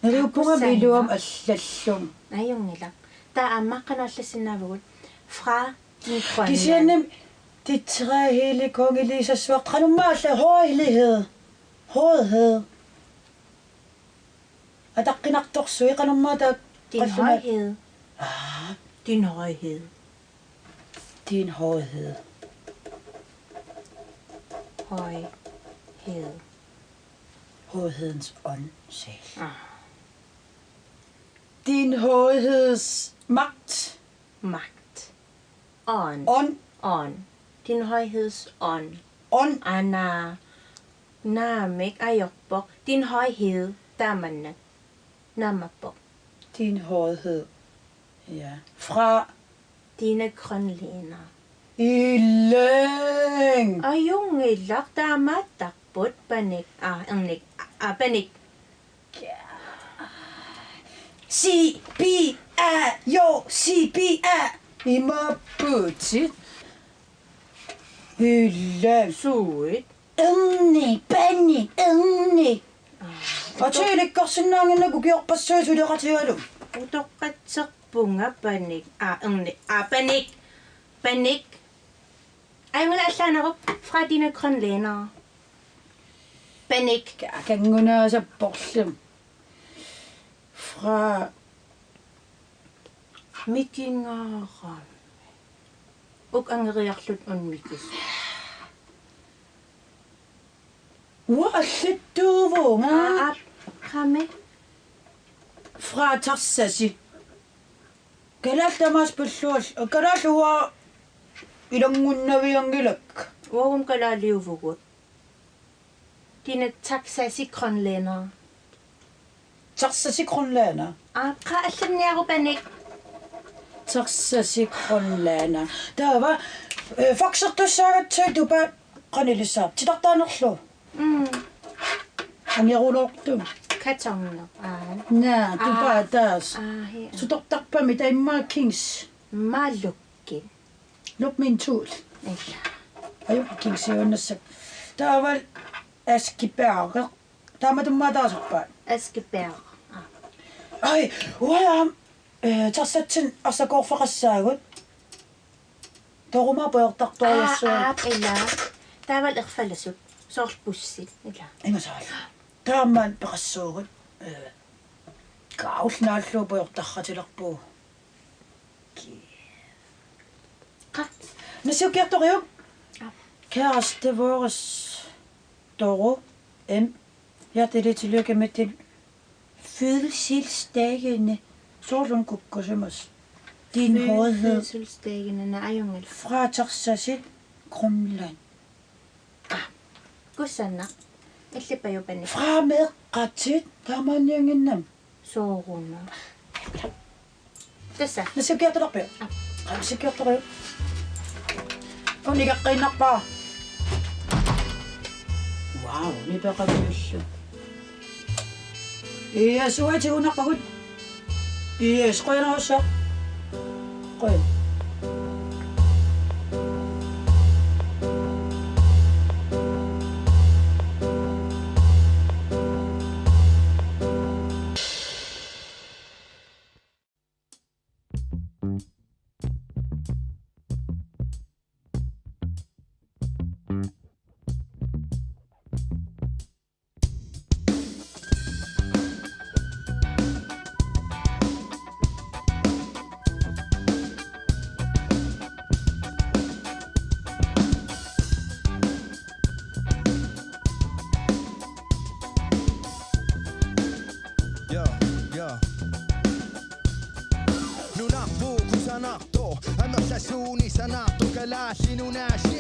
Naluppunga biluam allallum. Ayungila. Der er makkanallasinavugut fra din Grønland. Kisianem de tre hele kongelige svart. Kranummaalla højlighed. Hårdhed. Adaqinaqtorsui qanummaata din højhed. Din højhed. Din højhed. Højhed. Højhedens ånd selv. Din højheds magt. Magt. Ånd. Ånd. Ånd. Din højheds ånd. Ånd. Anna. Namek ayokbok. Din højhed. Damane. Namabok. Din højhed. Ja. Fra dine grønlænder. I løng. Og junge lagt der matak bot banik. Banik. Si bi a jo si bi a. I må putte. Hylle. Suit. Ungni, banni, ungni. Og tøylikker sinangene kukiorpas søysuliratiyalum. Utoqatseq punga panik. Panik. Panik. Ayungala allanarup fra dine grønlændere. Panik. Kanguna sa porslem. Fra Mikingara. Uk angeriarlut unmikis. Waallettuuvunga. Kame. Fra tarsasi. Kalaltamas pullual. Kalalua ilongunnaviangilak. Worum kalaliuvugut. Dine taksasi grønlændere. Tarsasi grønlænder. Ka allanniarupanik. Tarsasi grønlænder. Der var faksertussagat tøytupa qanilissap. Tidartaanerlu. Angerulortum. Kartoner. Na, tupa taas. Sutortarpami taimmaa kings. Malukkin. Luk min tul. Aju kings yonnassa. Der var Askiberger. Der var tummaa taasarpaa. Askiberger. Ai, uam. Tarsatsin assakorfaqassaagut. Toruma puertartoriassuut. Illa. Der var irfalasut. Sortbussit. Illa. Ima saal. Taammaan peqassuugut. Kaulnaallu puertarratilerpuu. Nasukiartorium. Kæreste vores Doro M. Hjertelig tillykke med din fødselsdagene. Sådan kukkusemas. Din hårdhed. Fødselsdagene ayungel. Fra Tarsasi, Grønland. Kusanna. Illipajupanik. Fra med qatit tamanyanginnam. Sooruna. Tässä. Nasukiartorpia. Nasukiartorium. Unigaqqinarpaa. Wow, ni peqaviullu. Iya suati unaqpagut. Iya sqoynarussa. Qoy.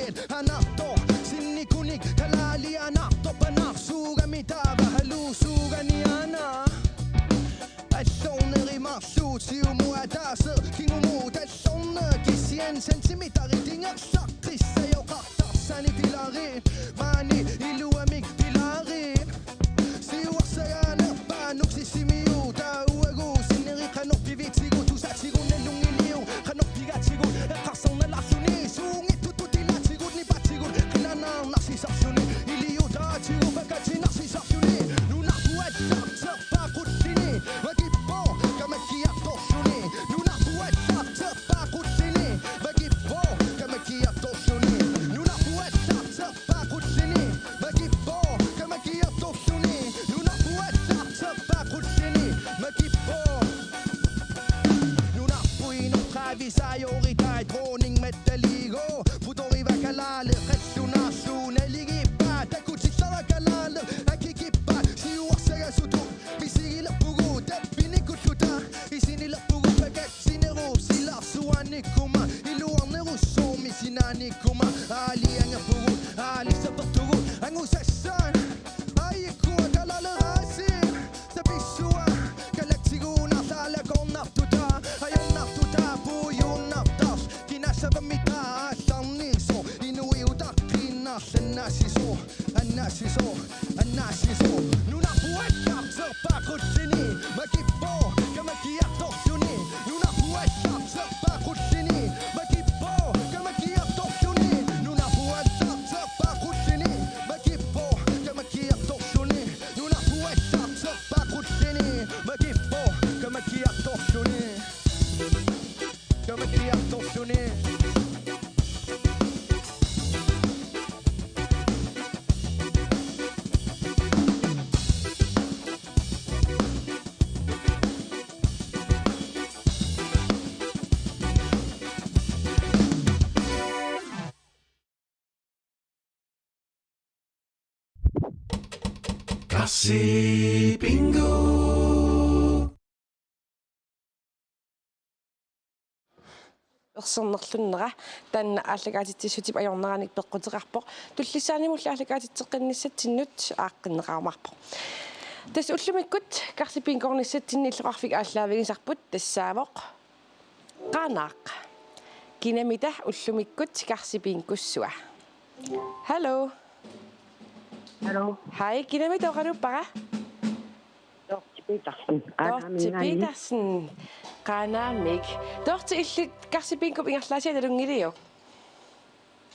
Sel anarto Sinikunik kalali anarto Panak suga mitaba halu suga niana Alloner i marsut Siumu adase Kingumu Talloner Kisien centimeter i dinger Sakris Sayo kartasani pilarin Mani iluamik pilarin Siu asayana Banuk sisimiu Da uagu Sineri kanok pivitigu Tusatigu nelungiliu Kanok pigatigu Ekasang nalasuni Sungit tututilatigud Ni batigud Kinanang nasisapsuni Iliu datigu Bagati nasisapsuni Nuna buat Sakter bakut sini Magipo Kamakia toshuni Nuna buat Sakter bakut sini Magipo Kamakia toshuni Nuna buat Sakter bakut sini Magipo Kamakia toshuni Nuna buat Sakter bakut sini Magipo Nuna puino travisayo Ritai droning metaligo Putori vakalale Retsuna suneligi Takutik sarakalale Akikipa Siuasaga sutu Bisigila pugu Tepinikututa Isinila pugu Pagat sineru Sila suanikuma Iluaneru somi sinanikuma Ali anga pugu Ali sapatugu Angusasan Ayikua kalale rasin Sabisua Galaktigu Nasala konaptuta Ayon naptuta Puyun naptas Kinasabamita Asaniso Inui utakina Anasiso Anasiso Anasiso Nuna buat Sakter bakut sini Magipo Kamakia toshuni Nuna buat Sakter bakut sini Magipo Kamakia toshuni Nuna buat Sakter bakut sini Magipo Kamakia toshuni Nuna buat Sakter bakut sini Magipo Kamakia toshuni Kamakia toshuni Kasi bingo. Ersernerlunera tanna aalлагаатитсутип ajorneranik peqqutiqarpoq tullissaaнимулла aalлагаатитсеққиннссатсиннут ааққиннеқармарпоq тас уллумиккут карсипинкорниссатсинни иллоқарфик ааллаавигисарпут тассаавоқ qanaaq кинамита уллумиккут карсипинкуссуа hallo hallo hej kinamita oqanuppara Dorte Petersen qanaamik Dorte illut karsipinkup ingerlaasiatalungiliu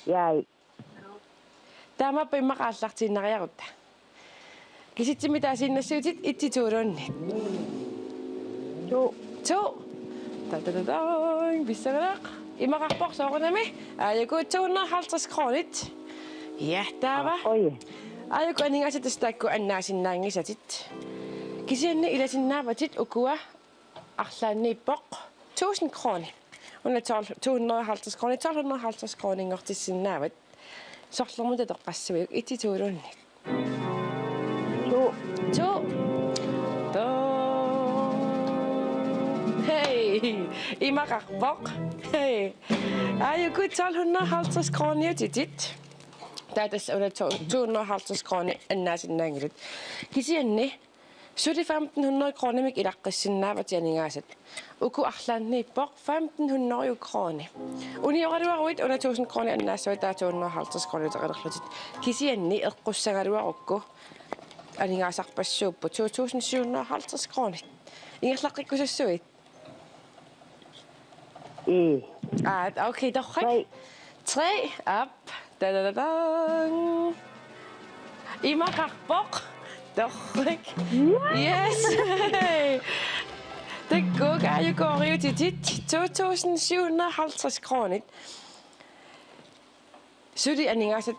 Jai Taamappa immaqaallartiinnariarutta Kisitsimitaasiinnassiutit ittituulunni Tu Bissagalaq imaqarpoq sooqunami aayaku 250 kronit Ja taava aayaku aningaasatastaakku annaasinnaangisatit Kisianni ilasinnaavatit ukua arlaanniippoq 1000 krone. Una 250 krone, 1250 krone ingortissinaavat. Sorlermuta toqqassuvik ittituulunni. Hey, imaqarpoq. Hey. Aayaku 1250 krone titit. Tatas una 250 krone annaasinnaangilut. Kisianni Sudi 1500 kroner mig ilaqqissinnaavati aningaasat. Uku arlaanniippoq 1500 kroner. Unioratuaruit una 1000 kroner annaassuat taa 250 kroner teqalerlutit. Kisianni eqqussangaluarukku aningaasarpassuuppu 2750 kroner. Ingerlaqqikkusassuit. Okay, torrik. 3 op. Da. Imaqarpoq. Torrik. Yes. Det går aayakooriu titit 2750 kroner. Sudi aningaasat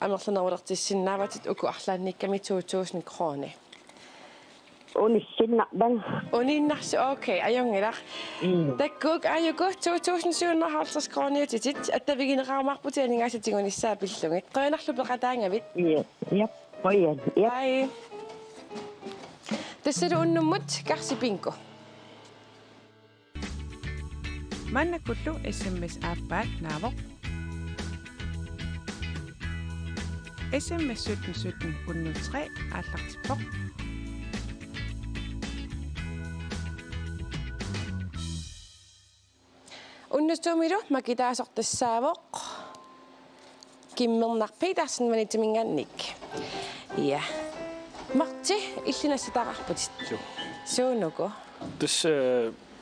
amerlanerullertissinnaavatit uku arlaannikkami 2000 kroner. Unissinnaban. Uninnarsu okay ajongilaq. Takkuk aayaku 2750 kroner titit attavigineqarmarputi aningaasatigunissaappillungit. Qoyanarlu peqataangavit. Yep. Poyen. Yep. Hej. Tassadu unnummut karsipinko. Mannakullu SMS appaat naavoq SMS 17 17 103 ааллартиппоқ Unnustумилу макитаасортассаавоқ киммернарпитарсин манитимингаанник. Ja. Marti illinassataqarput. Suunuku. Das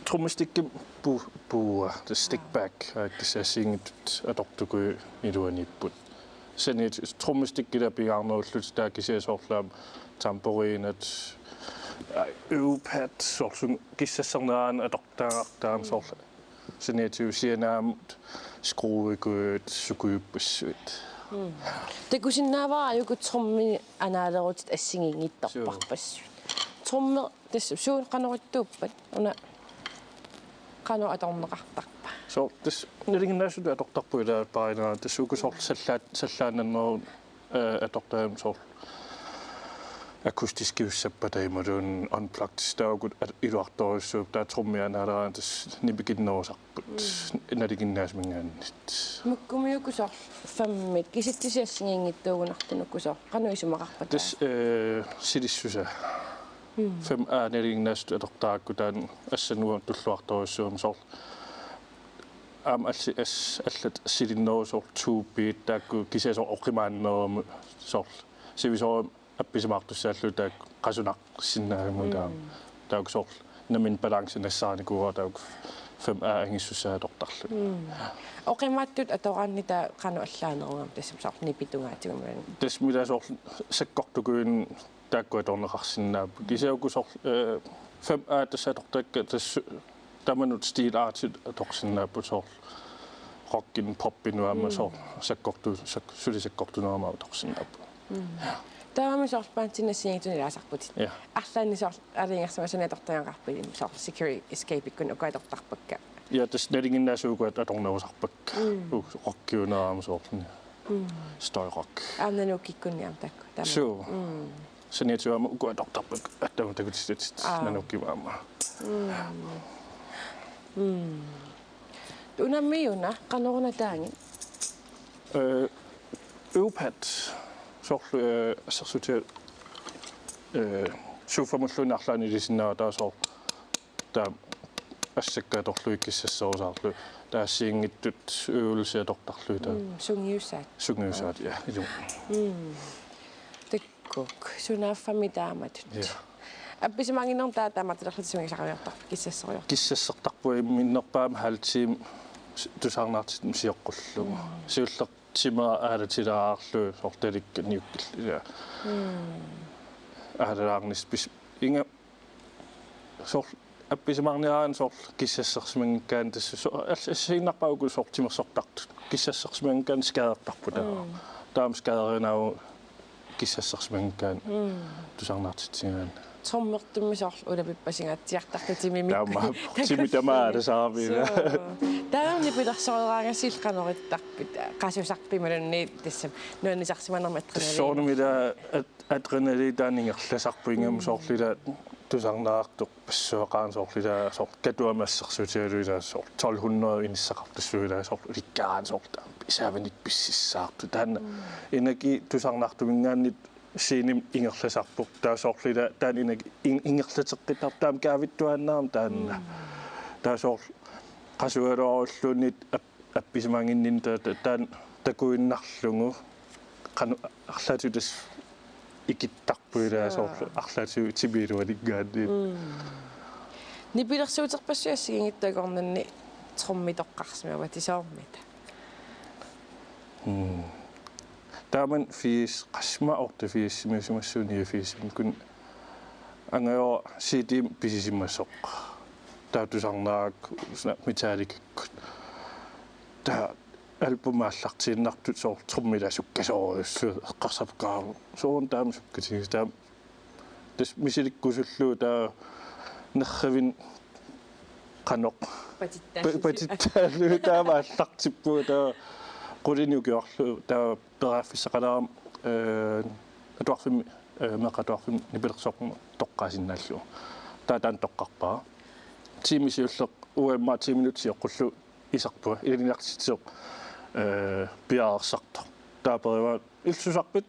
trommestikke det stickback det singit adoptuku iduanipput. Sen et trommestikket der biarnoullut der kisiasorlam tamborinat øvepad sorsun kissasarnaan adoptaartaam sorla. Sen et usianaamut skruegøt sukuyuppussuit. Takusinnaavaa ayukut trommi anaalerut assingingittorparpassuut. Tromme tässä suun qanoruttuuppat una qano atorneqartarpa. Så det neringinnaasut adoptarpuila paina tassukusor sallaanannerun adoptaam sor akustisk ussappadaimadun unplugged taugut iluartorissuup taa trommianaalaran tas nibiginnoosarput naliginnaasmingaannit mukkumiukusor fammit kisittisiassingingittuugunartunukkusor qanuisumaqarpat tas silissusa 5 naliginnaasut adoptaakkutaan assanua tulluartorissuum sor allat silinnoosor tuupiit taakku kisiasor oqimaannerum sor sivisor appisamartussallu taak qasunaqqsinnaagumutaa taak sor namin balansen assaanikuura taak 5 angissussaadortarlu oqimattut atoraannita qanu allaanerungam tassam sor nipitungaatigumalan tas milasor sakkortukuin taakku atorneqarsinnaappu kisiaku sor 5 tassadortakka tas tamanut stil artit atorsinnaappu sor rockin poppinuama sor sakkortunaama atorsinnaappu Tämä sort pantinnassiingitunilaasarputit. Arlaanni sort aliingarsamasunaatortajanqarpulim sort security escape kun uqatortarpakka. Ja tas neringinnaasuukuat atorneusarpakka. Rockiunaama sort. Story rock. Annanukikkunniam takku. So. Sanituama uqatortarpak attamutakutsit nanukkimaama. Unammiuna qanorunataangin. Øvepad sor assersuter suufamullunarlaani lisinaa taasor taa assakkatorluikkissassoorsaarlu taassiingittut øvelseatortarlu taa sungiussaat ja ilu tikkuk sunaaffammitaamatut appisimanginnerm taataamatullerlutisungissaqariortar kissassertarpui minnerpaam haltiim tusarnaartit siоққуллугу siulleq Timmer aalatilаарlu sortalikka niukkilla aalaarnis bis inga sor appisamarniaraan sor kissassersmangkaan tassu assinnarpaugu sor timersortart kissassersmangkaan skadertarputa taam skaderinaau kissassersmangkaan tusarnaartitsigaan trommertummisor ulapippasingaatiartartutimimi timitamaa таамни пилэрсоораагассил каноритtarput qasuusarpimalunni тассам нуаннисарсиманерматтэрнали соормида адреналиитаанингерласарпуингам соорлила тусарнаартоқ пассуақаан соорлила соор катуамассерсутиалуила соор 1200 иниссақартуссуила соор ликкаан соорта исааваник писсисsaartu таана энерги тусарнаартумингааннит синим ингерласарпуq таасоорлила таан инаг ингерлатеққитартаам каавиттуаннаам таанна таасоор qasualorullunit appisimangиннин таан такуиннарлугу qanu арлаатутас икиттарпуилаасоор арлаату тибилуаликгаанни нипилерсуутерпассуассигингиттагорнанни троммитоққарсимава тисаормита тааман фис qasma орта фис мисимассууни фис кун ангайо сидим писисиммассоқ таатусарнаак металлик та альбумааллартииннартут соор труммиласуккасооруссу эққарсапкаа соон таам суккатигис таам тас мисиликкусуллуу таа нерривин qanoq патиттааллу таамааллартиппуу таа quliniukiorlu tаа перааффисақалаарам атуарфим меқатуарфим нипилерсоқма тоққаасиннааллу таатаан тоққарпаа тимисиуллеқ уэмма 10 минутсиоққуллу исарпуа илинартитсеқ пиаарсарто таапариваа илсусарпит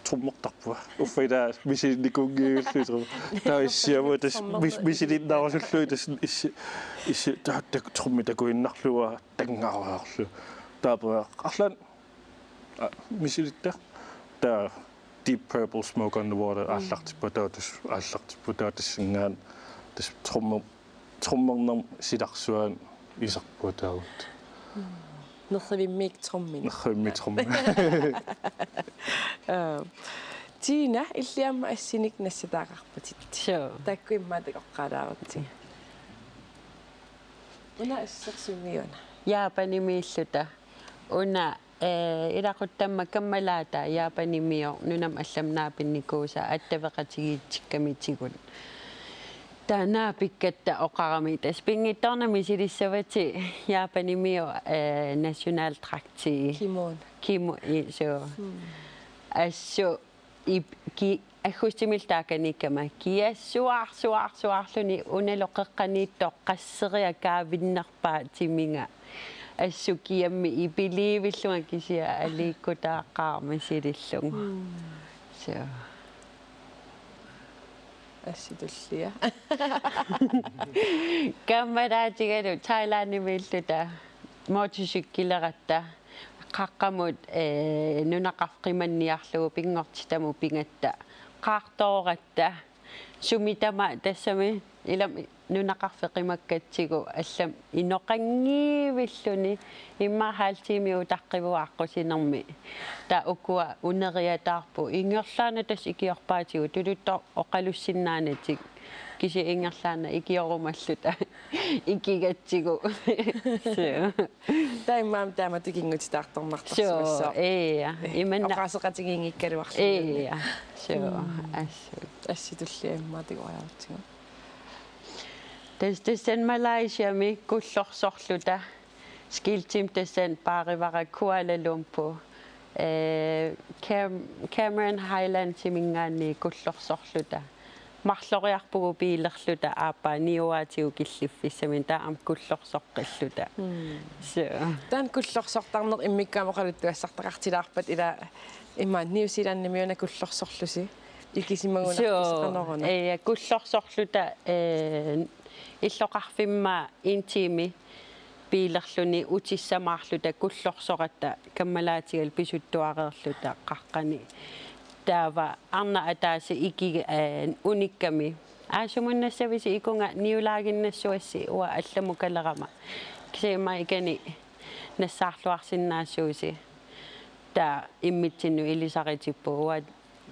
труммертарпуа уффайда мисилникунгиуллуутер таиссиаму тас мисилиннаарсуллуи тас исси тааттак трумми такуиннарлуа тангаараарлу таапаа арлан мисилитта та Deep Purple Smoke on the Water ааллартиппа таатассингаан тас труммернам силарсуаан исарпуа таавут нэрвиммик труммин нэрвимми Тина иллиамма ассиник нассатаагаарпатит таккуиммаатак оққалаарутти уна ассерсумиуна яапанимииллута уна илақуттамма каммалаата яапанимио нунам алламнаапинникууса аттавеқатигиитсиккамитигут танаапиккатта оқарами тас пингитторнами силиссавати яапанимио национал тракти кимо so ассо ки ахустимилтааканиккама киассуарсуарлуни уналоқеққаниитто қассериа каавиннарпаа тиминга ассукиамми ипиливиллунга кисиа алииккутааққарма силиллугу so асситуллиа каммараатигалу тайлаанимиллута мотосиккилератта қаққамут нунақарқиманниарлугу пингортитаму пингатта qaartooratta sumitama tassami ilam nunaqarfeqimakkatsigu allam inoqangiivilluni immahaltiimiu taqqivaaqqosinermi ta ukua uneriataarpu ingerlaana tas ikiorpaatigu tuluttor oqalussinnaanatik kisi ingerlaana ikiorumalluta ikigatsigu taimmaam taamatukinngutitaartormartarsuussa imanna oqaseqatigiingikkaluarlu assitulliammaatigoraartigu Tassan Malaysia mi kullorsorluta skiltim tassan paarivara Kuala Lumpur Cameron Highlands imingaanni kullorsorluta марлориарпугу пиилерлута ааппа ниуаатиу киллиффиссамин таам куллорсоққиллута таан куллорсортарнер иммиккаамоқалуттуассартақартилаарпат ила имма Нью-Зеландмиуна куллорсорлуси икисимагунартисеқанерона куллорсорлута иллоқарфимма интими пиилерлуни утиссамаарлута куллорсоратта каммалаатигал писуттуареерлута қаққани таава арна атааси ики уникками аасумуннассависи икунга ниулаагиннассуасси уа алламукалерама кисима икани нассаарлуарсиннаассууси та иммитсинну илисаритиппу уа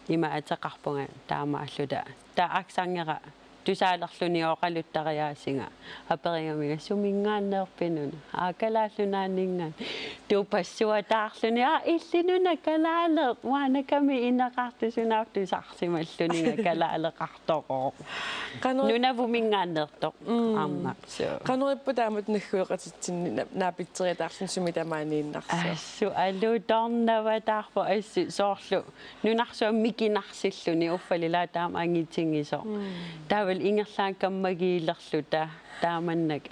има атеқарпунга таамааллута та аксангера тусаалерлуни оqaluttariaasiga аперингамига сумингааннеерпинун аакалааллунаанинга тупассуатаарлуни иллинуна калаале уанаками инеқартусунаартусарсималлунинга калаалеқартороо нунавумингааннеерто арна канериппу таамат наггуеқатитсинни наапитсериатаарлун сумитамаанииннарсаа ассу алуторнаватаарпо ассу соорлу нунарсуа микинарсиллуни уффалила таама ангитсингисо таавал ингерлаан каммагиилерлута тааманнак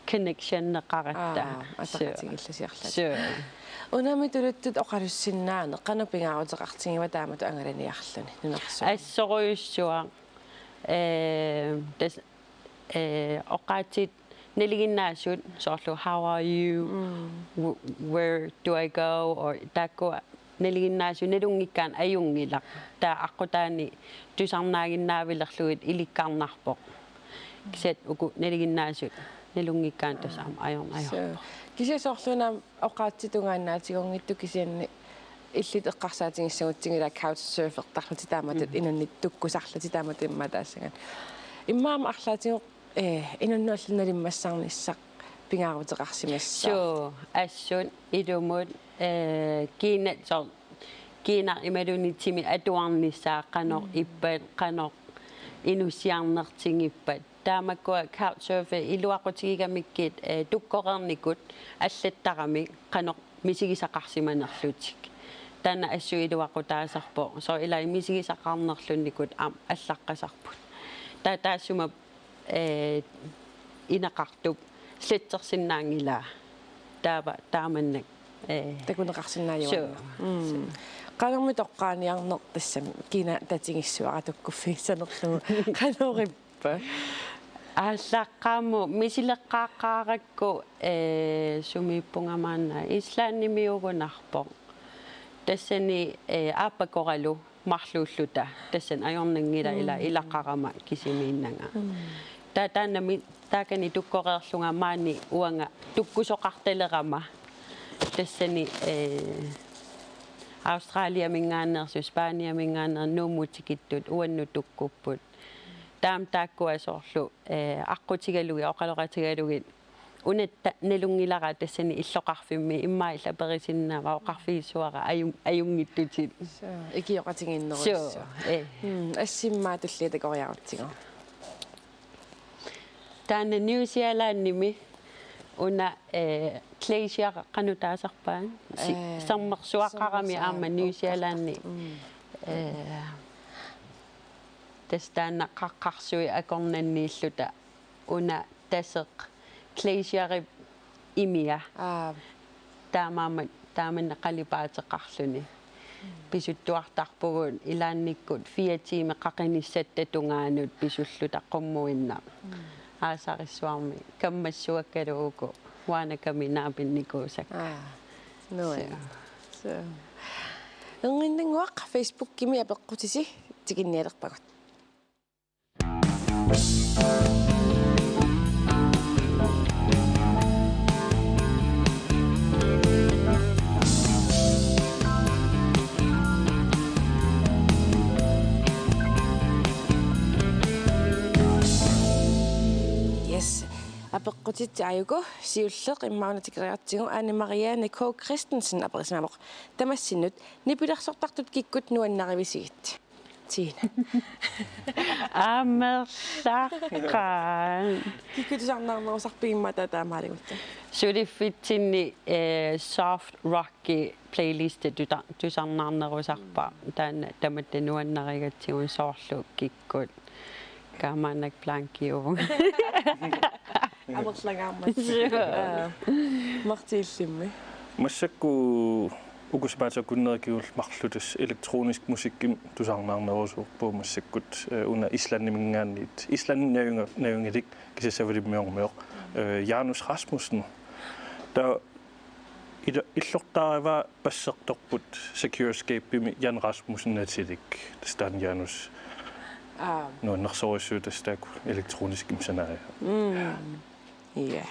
connection неқаратта атақатигилласиарлаа унами тулуттут оқалуссиннаане қанапингаарутеқартигива таамату ангаланиарлуни нунарсу ассоруйуссуа тас оқаатит нелигиннаасут соорлу how are you where do I go or такуа нелигиннаасу нелунгиккаан аюнгилақ таа аққутаани тусарнаагиннаавилерлугит иликкаарнарпоқ кисат уку нелигиннаасут нелунгиккаан тасаам аёрн кисасоорлунаам оқаатситунгааннаатигорнгитту кисианни иллит эққарсаатингиссагутсигила couch surfer тарлути тааматут инуннит туккусарлути таамату имматаассаган иммаама арлаатиго инуннуаллуналиммассаарниссақ пингаарутеқарсимассаа соо ассун идумут кинат сор кинар ималунитсими атуарниссаа қанор иппат қанор инусиарнертингиппат таамаккуа couch surfer илуақутигигамиккит туккорерникут аллаттарами қанор мисигисақарсиманерлутик тана ассу илуақутаасарпо со илай мисигисақарнерлунникут аллаққасарпут таасума инақартуп сеттерсиннаангила таава тааманнак такунеқарсинааюа qanermi toqqaaniarner tassam kina tatingissuaratukkuffissanerlugu qanorippa ааллааққааму мисилеққааққааракку сумииппунгамаана ислааннимиугунарпоқ тассани ааппакоралу марлууллута тассан ajornangila ила илаққарама кисимииннага таанами таакани туккореерлунгаамаани уанга туккусоқарталерама тассани Australia mingaannersu Spania mingaanner nuummutikиттут уанну туккуппут таам тааккуасоорлу аққутигалуги оқалоқатигалуги унатта налунгилара тассани иллоқарфимми иммаа иллаперисиннаава оқарфигиссуара аюнгиттутит икиоқатингиннерусса ассиммаа туллиата кориарутсиго таана New Zealand-ними уна glacier qanutaasarpaan sammersuaqqarami aamma New Zealand-ni tastaana qaqqarsui akornanniilluta una taseq glacier imia taamaanna qalipaateqqarluni pisuttuartarpugun ilaannikkut 4 tiime qaqinissattatungaanuut pisulluta qummuinna aasarissuarmi kammassuakkaluuku waanakami naapinnikkuusak noin so nginninguaq Facebook kimi apeqqutisi tikinnialerpagut апеққутит аюго сиуллеқ иммаунатикериартигу Anne Marianne K. Christensen аперисмамоқ тамассиннут нипилерсортартут киккут нуаннаривисигит тина амерлаққан киккутисарнаарнерусарпигиммата таамаалигутта сулиффитсинни soft rocky playlist тусарнаарнерусарпа таана таматта нуаннаригатсигун соорлу киккут каманак планкиувун амерлангааммат мартииллимми массакку укусмаатакуннерикиул марлутас электрониsk musikkим тусарнаарнерусуурпуу массаккут уна исланнимингаанниит исланнинаюнгилик кисассавалиммиормеоқ Janus Rasmussen та иллортаарива пассерторпут Secure Escape Jan Rasmussen натилик тастаан Janus нуаннерсориссуутастааку электрониsk имсанаа ja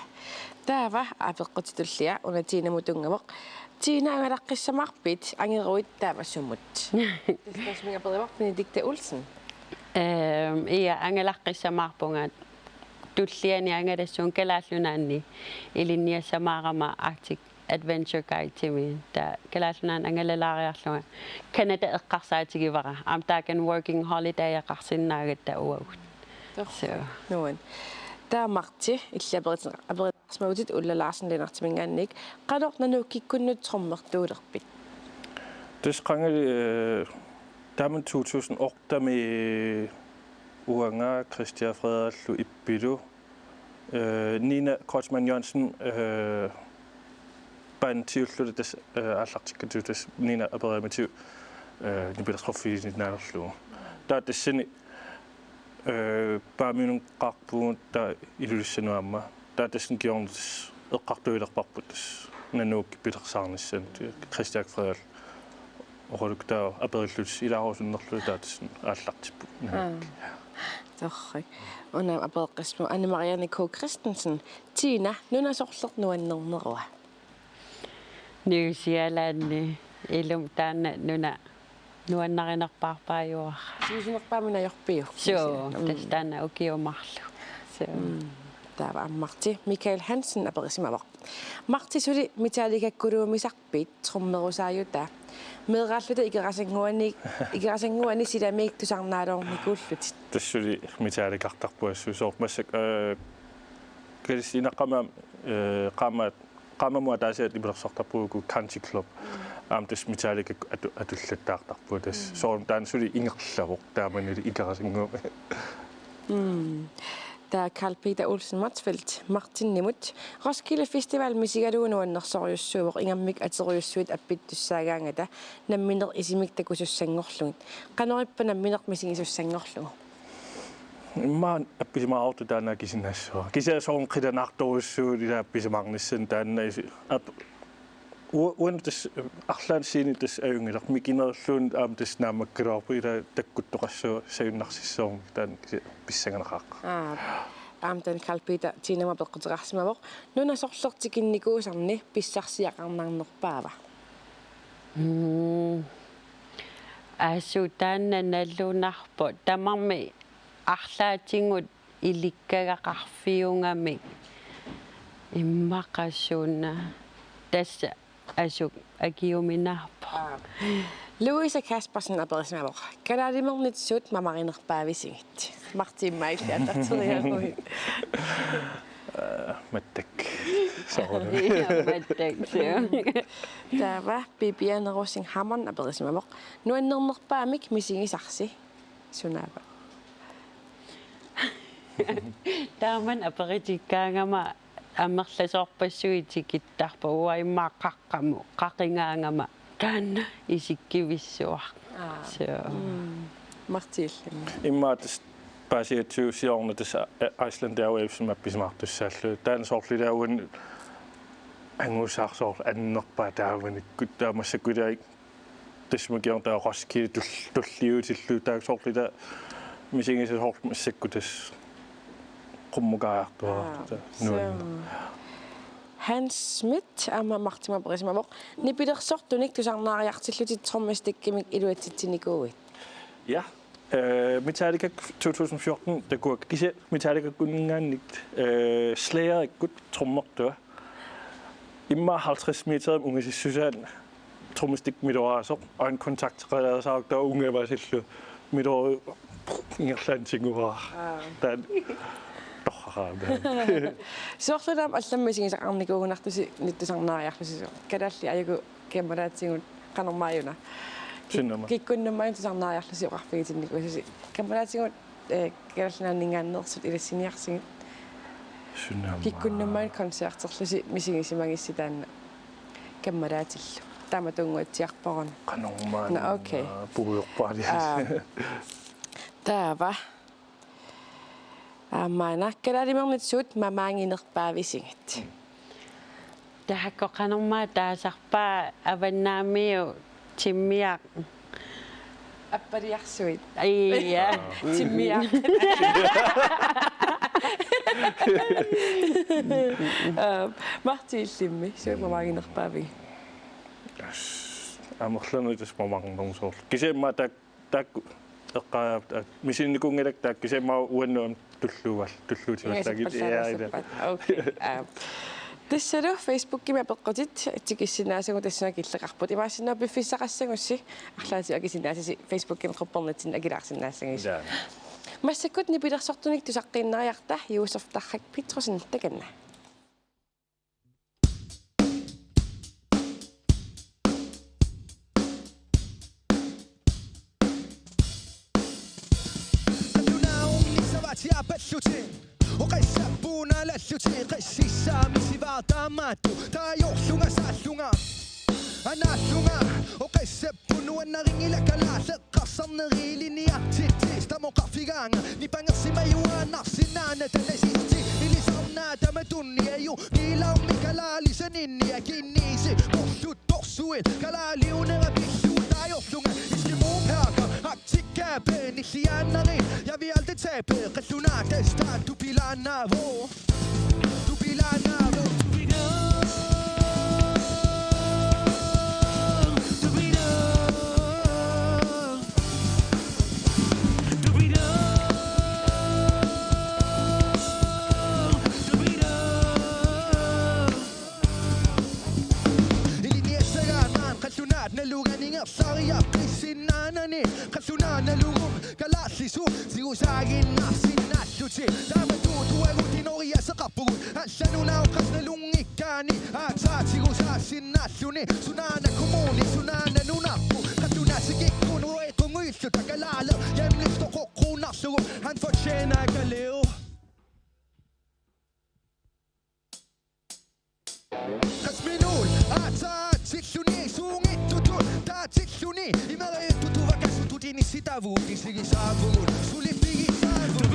taava apeqqutitullia unatiinamutungavaq tiinaangalaqqiссамарпит ангеруит таавассумут тасмига педивақ Benedikte Olsen ia angalaqqissamаарpungaat tulliani angalassuun kalaallunaanni ilinniassamaarama Arctic Adventure Guide timi ta kalaallunaan angalalaariarlunga Canada eqqarsaatigivaqa am taakan working holiday eqqarsinnaagat uagut so noin таамарти иллаперитен аперитсмагутит уллалаарсен ленартимингаанник qalornanu kikkunnut trommerdуулерпит тусқангали таман 2008 med uanga Christian Frederiklu ippilu Nina Kortsmann Jørgensen bantiullut des allartikkutus Nina aperimitiv nibeltroffisinitnaallu ta tessini пааминун qarpuun ta ilulissanuamma taatassen kiornus eqqartuilerparput nanuuk pilersaarnissan Christian Frederik oruluktaa aperillutis ilaarusunnerlu taatassen aallartippu torri una apeqqismu Anne Marianne K. Christensen Tina nunasorlernuannernerua New Zealand ilum taanna nuna nuannarinerpaarpaajuar siusinerpaamina jorpiu so tastaana ukiumarlu so taava ammarti Michael Hansen aperissimavaq marti suli mitaalikakkuruumisarpit trommerusaayuta meeraalluta ikerasanguani silamiik tusarnaaloornikuullut tassuli mitaalikartarpuassuusoor massak kalisinaqama qaamamua taasiat ipelersortarpuuku country club амтас митаалик атуллаттаартарпу тас соорм таан сули ингерлавоқ тааманили икерасингуа Der Carl Peter Olsen Matsfeldt, Martin Nimut. Roskilde Festival misigaluunuannersorjussuuvoq ingammik ateriussuit appittussaagaangata namminer isimik takusussangorlugit. Qanorippa namminer misigissussangorlugu. Immaan appisimaaortu taana kisinnassua. Kisasoon qidanartorussuu ila appisimaqnissan taanna uantas arlaan siinitas ajungilaq mikinerluun aamtas naamakkilorpu ila takkuttoqassua sayunnarсissoorm taan pissanganaqaaq. Aamtan Carl Peter tinama peqquteraarsimavoq nunasorlortikinnikuusarni pissarsiaqarnarnerpaava. Asutaanna nalluunarpo tamarmi арлаатингут иликкагақарфиунgamик иммақассуунна тасса асук акиуминарпа Louise Kaspersen aperismavoq kalaalimernitssuut mamarinerpaavisigitt Martin Mailliatarteriaruit mattak mattak Tava Bibianerusing Hammon aperismavoq nuannernerpaamik misigisarsi sunaava Taaman aperitikkaangama аммерласоорпассуитикиттарпа уаиммааққаққаму қақингаангама таанна исиккивиссуар мартииллим иммаатас пасиатсуусиорна тас Iceland Airwaves мапписмартуссааллу таана соорлилауган ангусаарсоор аннерпаа тааваниккут таамассаккулаик тасмакиор таа Roskilde туллиутиллу таа соорлила мисигисоор массаккутас Hans Schmidt ama Martin Brismavoq nipilersortunik tusarnaariartillutit trommastikkimik iluatitsinikuuit. Ja, Metallica 2014 der går gisse Metallica kunningaannikt Slayer ikkut trommertua. Imma 50 meter ungisissusan trommastik midoraasor og en kontaktrelatsaaq der ungevasillu midor ingerlantinguraa. Dan Sortudam allammisingisaqarnikuugunartusi nittusarnaariarlusi kadalli ajugu kameraatsingut qanormaajuna kikkunnammaayun tusarnaariarlusi uqarfigitinnikусси kameraatsingut kadallanaanningaannersut ilassiniarsigit kikkunnammaayun konserterlusi misingisimagissi taanna kameraatillu taamatunguatsiarporon qanormaana okay puuyorpaali taava Amana kalaalimernitssuut mamaanginerpaavisigit. Tahakko qanormaa taasarpaa avannaamiu timmiaq appariarsuit. Iya timmiaq. Martiillimmi suu mamaanginerpaavigi. Amorlanuitas mamaangernersoorlu. Kisemma tak мисинникунгилак таак кисемаа уаннуам tulluutimalлагит яаида окей Тэсэро Facebook-ими апеққутит тикиссинаасагу тассана киллеқарпут имаассинаа пиффиссақассагусси арлаати акисинаасиси Facebook-ими қуппернатсин акилаарсинаассагис массаккут нипилерсортуник тусаққиннариарта Юусеф Тархак Петрусен таканна يا بتشوتين وقيسبونا للشوتين قيسي سامي سيفاتا ماتو تا يوحلونا سالونا أنا لونا وقيسبون ونغيني لك لا تقصن نغيلي نيا تيتيس تموقع في غانا نيبان السيما يوانا سنانا تلسيستي إلي صرنا تمدوني أيو نيلا وميكالالي سنيني أكينيسي مخشو تقصوين كالالي ونغبيشو تا يوحلونا إسلمو بهاكا Aktikkaben i lianeri Jeg vil aldrig tabe Resultat testat Du biler navo Du biler navo Du biler Du biler Du biler Iliniesaganan Resultat naluganinger Sorry Sinanani, Kasunana Lugum, Galasisu, Siusagin, Nasinatuti, Damatu, Tuagutinoria Sakapu, Ashanuna, Kasnalungikani, Atatirusa, Sinatuni, Sunana Kumuni, Sunana Nunapu, Katunasiki, Kunwe, Kungu, Takalala, Yemlisto Kokunasu, and for Chena Galeo. sitavuutin sigi saavunut suli pigi saavunut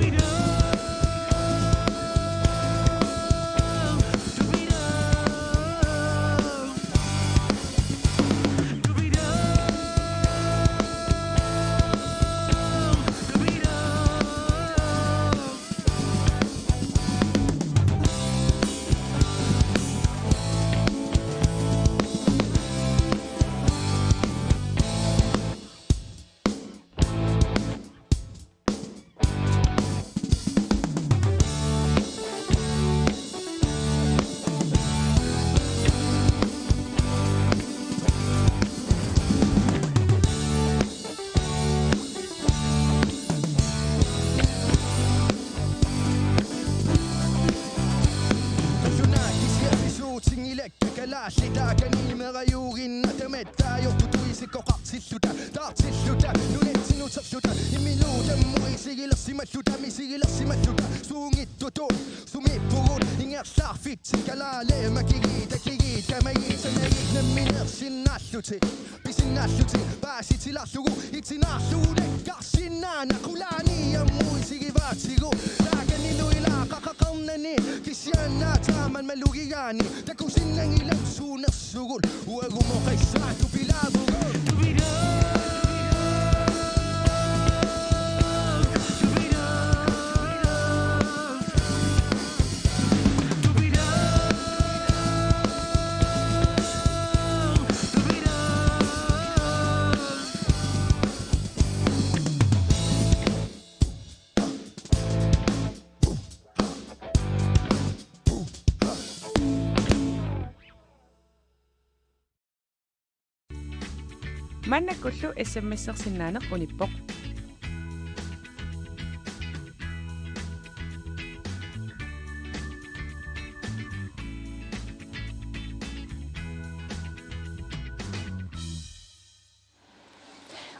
Mannakullu SMS-ersinnaaneq unippoq.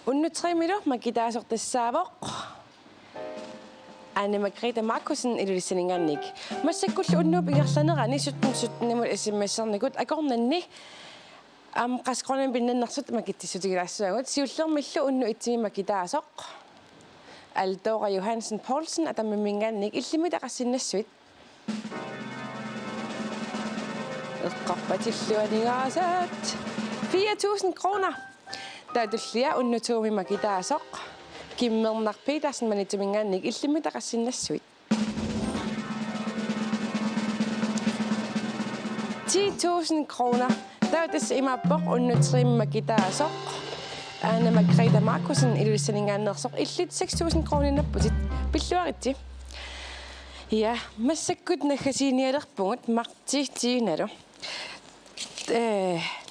Unnutrimilo makitaasortassaavoq. Anne Margrethe Markusen ilulissaningaannik. Massakkullu unnuup ingerlanerani 17 SMS-ernikut akornanni qasqornan binnannersut makittissutigilaassaagut siullermillu unnu itsimi makitaasoq. Aldora Johansen Poulsen atammimingaannik illimit aqassinassuit. Eqqarpatilluanigaasat 4.000 kroner. Taatullia unnutuumi makitaasoq. Kimmernar Petersen manitumingaannik illimit aqassinassuit. 10.000 kroner. Tautas imappoq unnutrim makitaasoq. Anne Margrethe Markusen ilulissaningaannersoq illit 6.000 kroninapputit pilluaritti. Ja, massakkut nakhasinialerpungut marti tiinalu.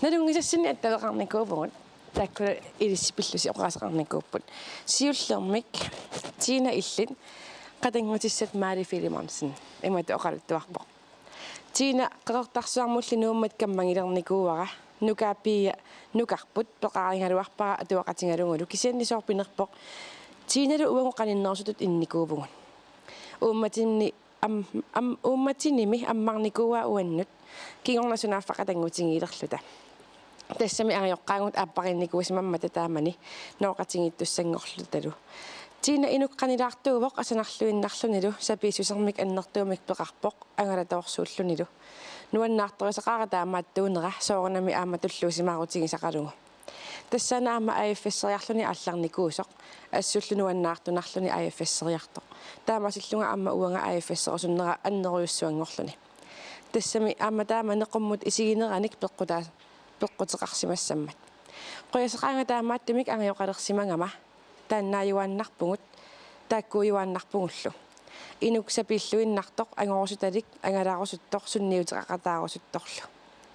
Nalungisassini attaleqarnikuupungut. Takkula ilissipillusi oqaasaqarnikuupput. Siullermik Tina illit qatangutissat Maali Filimonsen imatu oqaluttuarpoq. Tina qaqertarsuarmulli nuummat kammangilernikuuara nukaappiia nukarput peqaaringaluarpara atuaqatingalungulu kisiannisoorpinerpoq Tinalu uangu qaninnersutut innikuupungun uummatinimi ammarnikuua uannut kingornasunaafaqatangutingiilerluta тассами ариоққаагут ааппариникуусимаммата таамани нооқатингиттуссангорлуталу тина инукканилаартуувоқ асанарлуиннарлунилу сапииссусермик аннертуумик пеқарпоқ ангалатоорсууллунилу нуаннаарторисақаара таамааттуунера соорнами ааматуллуусимаарутигисақалугу тассанаама AFS-сериарлуни алларникуусоқ ассуллунуаннаартунарлуни AFS-сериарто таамасиллунга аама уанга AFS-серусуннера аннеруйуссуангорлуни тассами аама таама неқуммут исигинераник пеққутаа пеққутеқарсимассаммат қоясақаанга таамааттумик ангиоқалерсимангама тааннааюааннарпугут тааккуюааннарпугуллу инуксапиллуиннартоқ ангорусуталик ангалаарусуттоқ сунниутеқақатаарусутторлу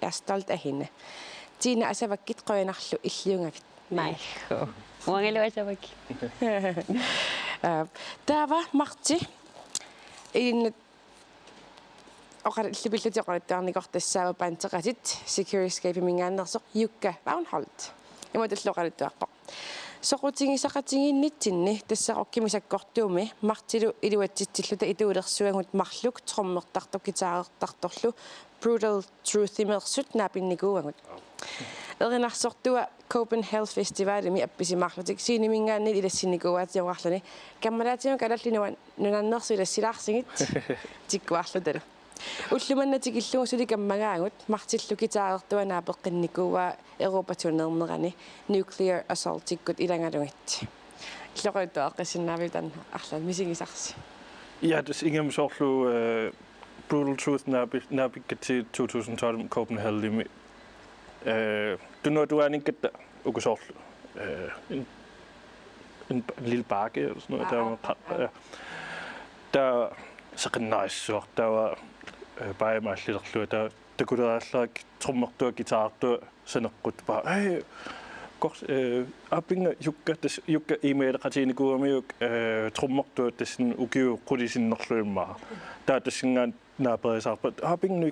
ястолт ахинна тина асаваккит қоянарлу иллиунгавит майхо уангелуасаваки таава марти ин оқар иллипиллутиоқалуттаарникортассаава паантеқатит Security мингааннерсоқ юкка Ваунхолт иматуллоқалуттуарпоқ соқутингисақатингиннитсинни тассақоккимисаккортууми мартилу илуатситсиллута итуулерсуангут марлук троммертартоқ китаареқторторлу Brutal Truth имерсут наапинникууангут Erinarsortua Copenhagen Festival mi appisimarlutik siinimingaannit ilassinnikuaatiorarluni kammalaatimu kalallinuan nunannersu ilassilaarsigit tikkuarlutalu уллуманнатик иллугусули каммагаангут мартиллу китаарертуанаа пеққинникуа Европатунернерани nuclear assault тиккут илангалугит иллоқуттуаққиссиннаавитан арлан мисигисарси Ja, det er ingen sorglu Brutal Truth nabikket til 2012 Copenhagen. Du når du er en enkelt og så en lille bakke eller sådan noget der så nice så der var bare meget lidt der kunne der slag trommer og guitar der sådan godt bare hey godt abinga jukka email katini kuamiuk trommer der det sådan ugive kudisin norlømma der det sådan nabere så abinga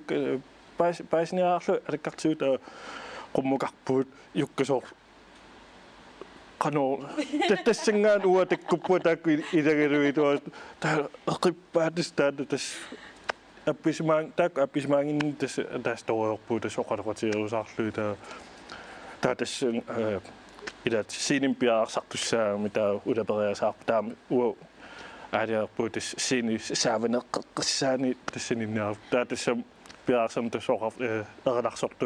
bare sådan jeg er det godt ud der rummugarput jukka så kanal det sådan ord det kunne der i det der ribbat det abismang der står på det så godt til så slutter der det sådan i det senimbjerg sagt du så med der udbereder sig der er det på det seni serverne seni det seni der det som bjerg som det så der sagt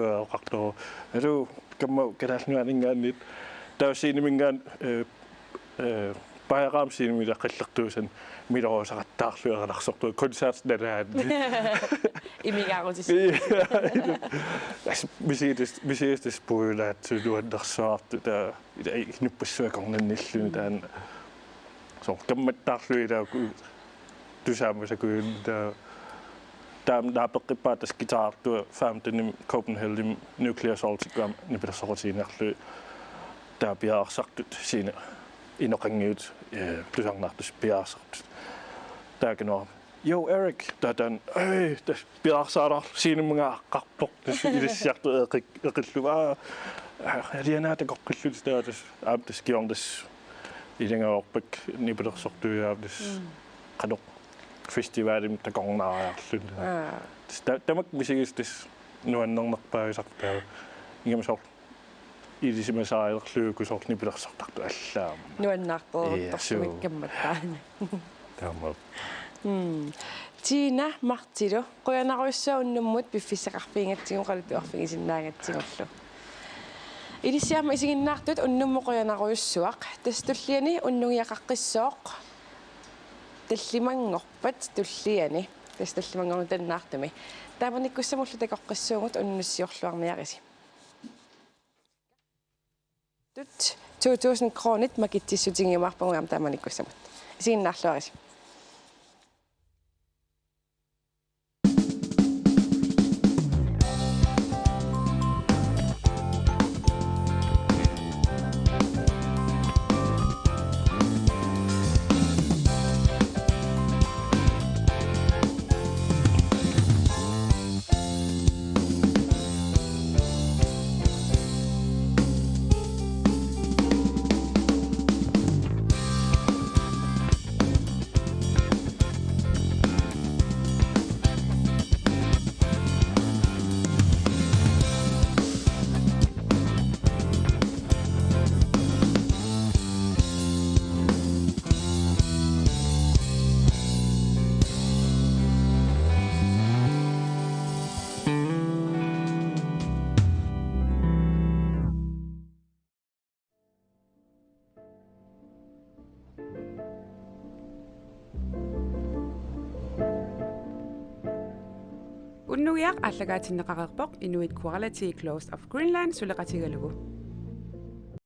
du du kan det nu ingen lidt der senimingan bare ram seni med der klæder sådan mit år så der fører der sagt du koncert der er i mig også vi ses det spoil at du har der så der ikke nu besøg gangen næsten den så kan man der fører der du sammen så kunne der på det guitar du fandt den Copenhagen nuclear assault gram ni bliver så til nærmere der bliver sagt sine i nok ud plus ang det bliver sagt der kan nå jo Erik der den det bliver så sine mange rapport det i det sagt Erik var det er det godt synes der det sker det i den op ni bliver sagt du det kan du festival der går når synes der må vi sige det nu er nok bare sagt der ingen så i det som jeg sagde kløke så ni bliver sagt du alla nu er nok på kemmattaan der må Tina Martilo qoyanarussaa unnummut piffissaqarfiingatsigunqalituarfigisinnaangatsiнгorlu Ilisiama isiginnaartut unnummu qoyanarussuaq tastulliani unnugiaqaqqissooq tallimangorpat tulliani tastallimangornu tannaartumi taapanikkussamullu takoqqissuungut unnussiorluarniarisi tut 2000 kronit makittissutingiumarpungaam taapanikkussamut isiginnaarluarisi Unnuiaq allagaatinnaqaqerpoq Inuit Quality Close of Greenland suleqatigalugu